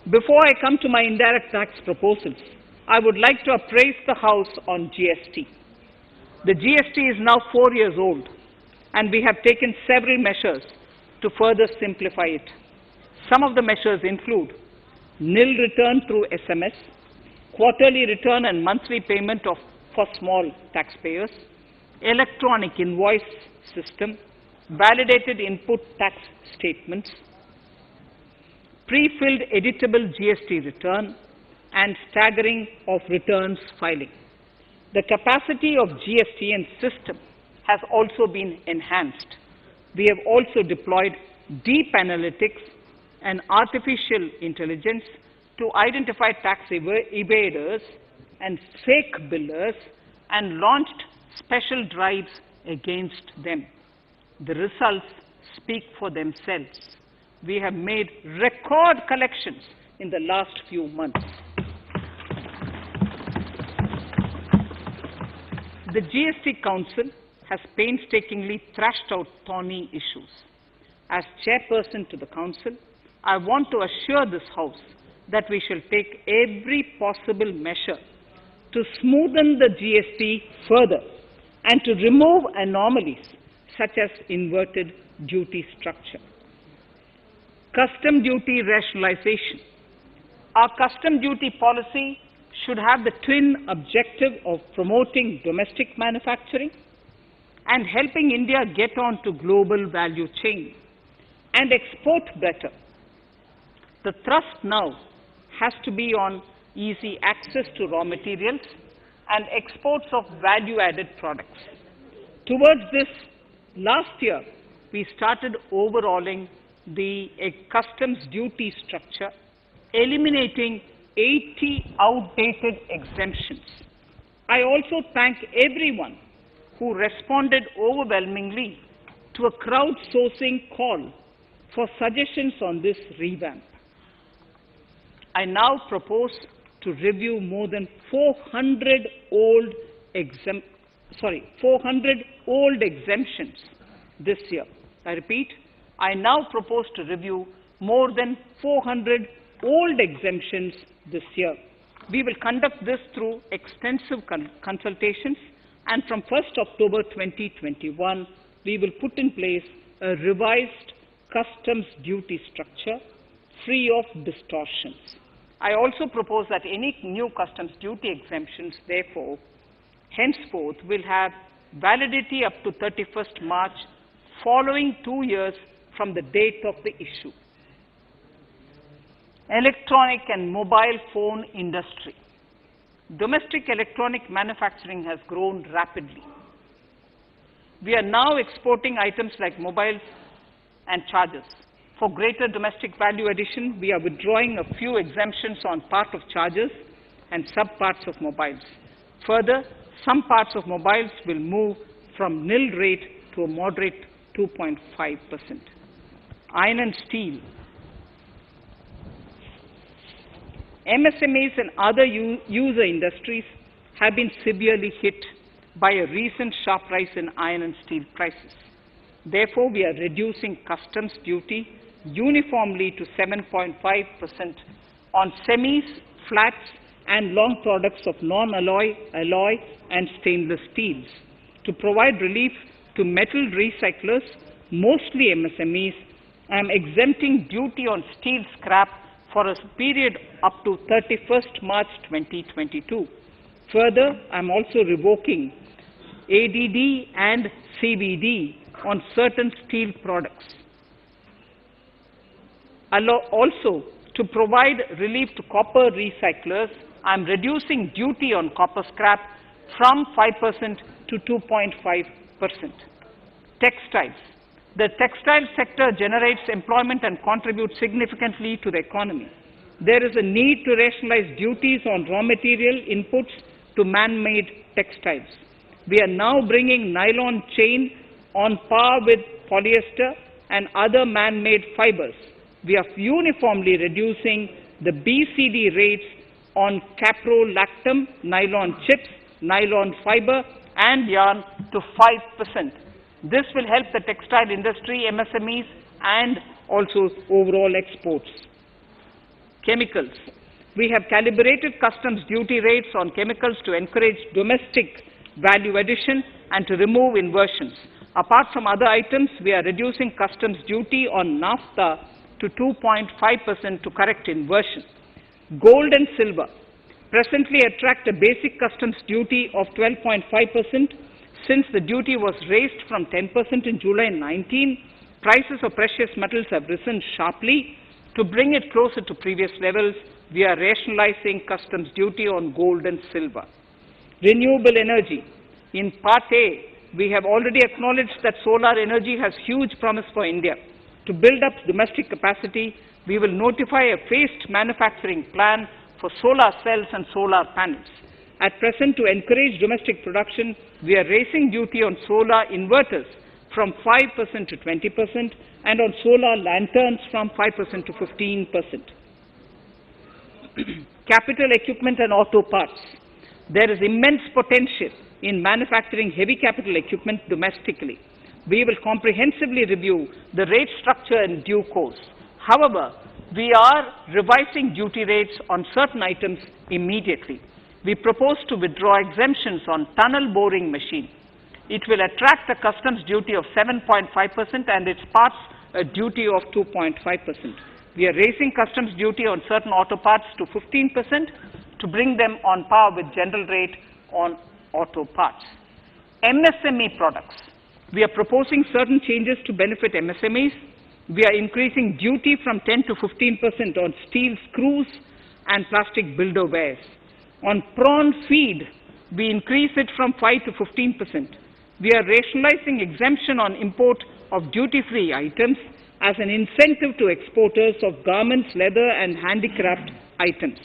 Before I come to my indirect tax proposals, I would like to appraise the House on GST. The GST is now 4 years old, and we have taken several measures to further simplify it. Some of the measures include nil return through SMS, quarterly return and monthly payment for small taxpayers, electronic invoice system, validated input tax statements, pre-filled editable GST return, and staggering of returns filing. The capacity of GST and system has also been enhanced. We have also deployed deep analytics and artificial intelligence to identify tax evaders and fake billers and launched special drives against them. The results speak for themselves. We have made record collections in the last few months. The GST Council has painstakingly thrashed out thorny issues. As chairperson to the Council, I want to assure this House that we shall take every possible measure to smoothen the GST further and to remove anomalies such as inverted duty structure. Custom duty rationalization. Our custom duty policy should have the twin objective of promoting domestic manufacturing and helping India get on to global value chain and export better. The thrust now has to be on easy access to raw materials and exports of value-added products. Towards this, last year, we started overhauling the customs duty structure, eliminating 80 outdated exemptions. I also thank everyone who responded overwhelmingly to a crowdsourcing call for suggestions on this revamp. I now propose to review more than 400 old exemptions this year. I repeat, I now propose to review more than 400 old exemptions this year. We will conduct this through extensive consultations, and from 1st October 2021, we will put in place a revised customs duty structure free of distortions. I also propose that any new customs duty exemptions, therefore, henceforth will have validity up to 31st March, following 2 years from the date of the issue. Electronic and mobile phone industry. Domestic electronic manufacturing has grown rapidly. We are now exporting items like mobiles and chargers. For greater domestic value addition, we are withdrawing a few exemptions on part of chargers and sub-parts of mobiles. Further, some parts of mobiles will move from nil rate to a moderate 2.5%. Iron and steel. MSMEs and other user industries have been severely hit by a recent sharp rise in iron and steel prices. Therefore, we are reducing customs duty uniformly to 7.5% on semis, flats, and long products of non-alloy, alloy, and stainless steels. To provide relief to metal recyclers, mostly MSMEs, I am exempting duty on steel scrap for a period up to 31st March 2022. Further, I am also revoking ADD and CVD on certain steel products. Also, to provide relief to copper recyclers, I am reducing duty on copper scrap from 5% to 2.5%. Textiles. The textile sector generates employment and contributes significantly to the economy. There is a need to rationalize duties on raw material inputs to man-made textiles. We are now bringing nylon chain on par with polyester and other man-made fibers. We are uniformly reducing the BCD rates on caprolactam, nylon chips, nylon fiber, and yarn to 5%. This will help the textile industry, MSMEs, and also overall exports. Chemicals. We have calibrated customs duty rates on chemicals to encourage domestic value addition and to remove inversions. Apart from other items, we are reducing customs duty on naphtha to 2.5% to correct inversion. Gold and silver presently attract a basic customs duty of 12.5%. Since the duty was raised from 10% in July 19, prices of precious metals have risen sharply. To bring it closer to previous levels, we are rationalizing customs duty on gold and silver. Renewable energy. In Part A, we have already acknowledged that solar energy has huge promise for India. To build up domestic capacity, we will notify a phased manufacturing plan for solar cells and solar panels. At present, to encourage domestic production, we are raising duty on solar inverters from 5% to 20% and on solar lanterns from 5% to 15%. Capital equipment and auto parts. There is immense potential in manufacturing heavy capital equipment domestically. We will comprehensively review the rate structure in due course. However, we are revising duty rates on certain items immediately. We propose to withdraw exemptions on tunnel boring machine. It will attract a customs duty of 7.5% and its parts a duty of 2.5%. We are raising customs duty on certain auto parts to 15% to bring them on par with general rate on auto parts. MSME products. We are proposing certain changes to benefit MSMEs. We are increasing duty from 10 to 15% on steel screws and plastic builderwares. On prawn feed, we increase it from 5 to 15%. We are rationalizing exemption on import of duty-free items as an incentive to exporters of garments, leather and handicraft items.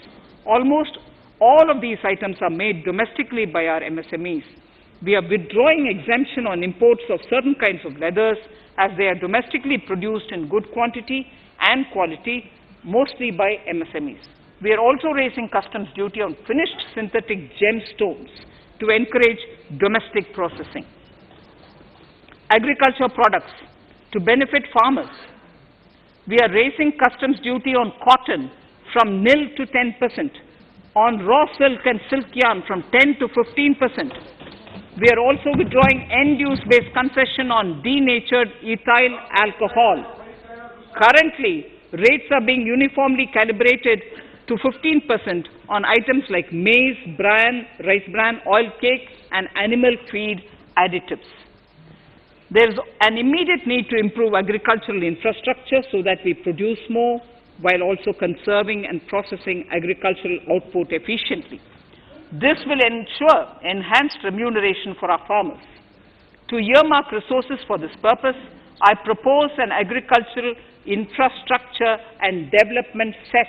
Almost all of these items are made domestically by our MSMEs. We are withdrawing exemption on imports of certain kinds of leathers as they are domestically produced in good quantity and quality, mostly by MSMEs. We are also raising customs duty on finished synthetic gemstones to encourage domestic processing. Agriculture products to benefit farmers. We are raising customs duty on cotton from nil to 10%, on raw silk and silk yarn from 10 to 15%. We are also withdrawing end-use-based concession on denatured ethyl alcohol. Currently, rates are being uniformly calibrated to 15% on items like maize, bran, rice bran, oil cake, and animal feed additives. There is an immediate need to improve agricultural infrastructure so that we produce more while also conserving and processing agricultural output efficiently. This will ensure enhanced remuneration for our farmers. To earmark resources for this purpose, I propose an agricultural infrastructure and development cess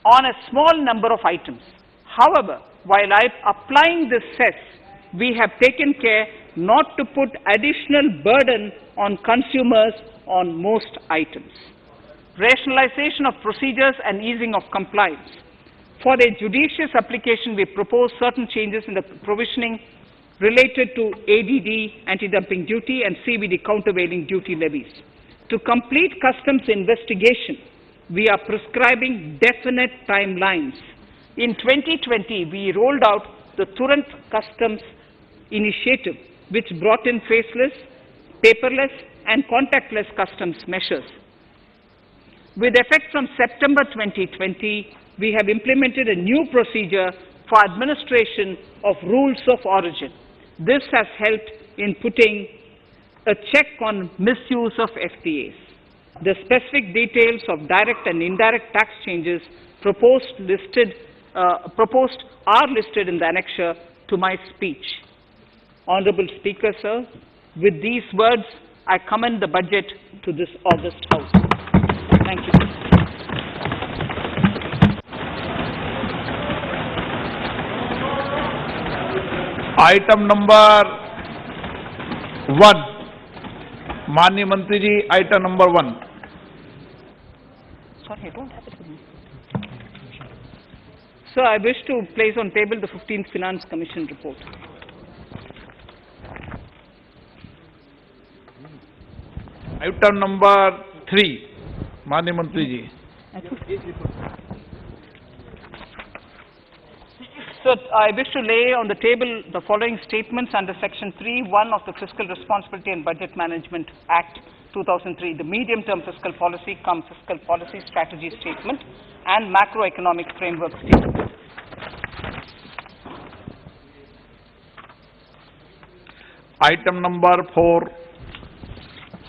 on a small number of items. However, while applying this cess, we have taken care not to put additional burden on consumers on most items. Rationalization of procedures and easing of compliance. For a judicious application, we propose certain changes in the provisioning related to ADD, anti-dumping duty, and CVD, countervailing duty levies. To complete customs investigation, we are prescribing definite timelines. In 2020, we rolled out the Turant Customs Initiative, which brought in faceless, paperless, and contactless customs measures. With effect from September 2020, we have implemented a new procedure for administration of rules of origin. This has helped in putting a check on misuse of FTAs. The specific details of direct and indirect tax changes proposed are listed in the annexure to my speech. Honorable Speaker, sir, with these words, I commend the budget to this august House. Thank you. Item number 1, माननीय मंत्री जी, item number 1। Sorry, I don't have it with me. Sir, I wish to place on table the 15th Finance Commission report. Item number 3, माननीय मंत्री जी। So, I wish to lay on the table the following statements under Section 3(1) of the Fiscal Responsibility and Budget Management Act 2003, the medium-term fiscal policy cum fiscal policy strategy statement and macroeconomic framework statement. Item number 4.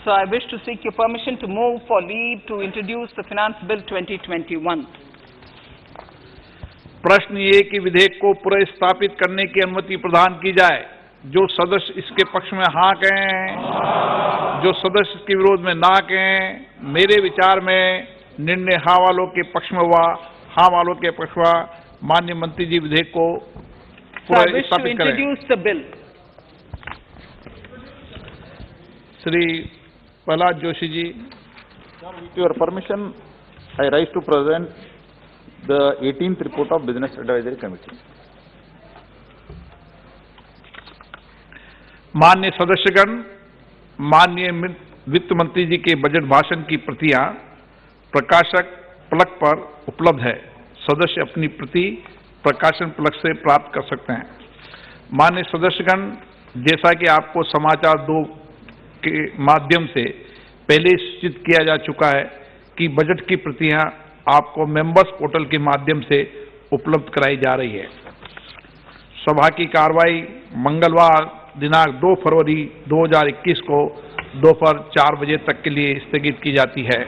So, I wish to seek your permission to move for leave to introduce the Finance Bill 2021. प्रश्न ये कि विधेयक को पुनर्स्थापित करने की अनुमति प्रदान की जाए। जो सदस्य इसके पक्ष में हाँ कहें, जो सदस्य इसके विरोध में ना कहें। मेरे विचार में निर्णय हाँ वालों के पक्ष में हुआ, हाँ वालों के पक्ष हुआ। माननीय मंत्री जी विधेयक को पुनर्स्थापित करें। Shri Prahlad Joshi ji. With your permission, I rise to present the 18th report of Business Advisory Committee. माननीय सदस्यगण, माननीय वित्त मंत्री जी के बजट भाषण की प्रतियां प्रकाशक फलक पर उपलब्ध है। सदस्य अपनी प्रति प्रकाशन फलक से प्राप्त कर सकते हैं। माननीय सदस्यगण, जैसा कि आपको समाचार 2 के माध्यम से पहले सूचित किया जा चुका है कि की बजट की प्रतियां आपको मेंबर्स पोर्टल के माध्यम से उपलब्ध कराई जा रही है। सभा की कार्रवाई मंगलवार दिनांक 2 फरवरी 2021 को दोपहर 4 बजे तक के लिए स्थगित की जाती है।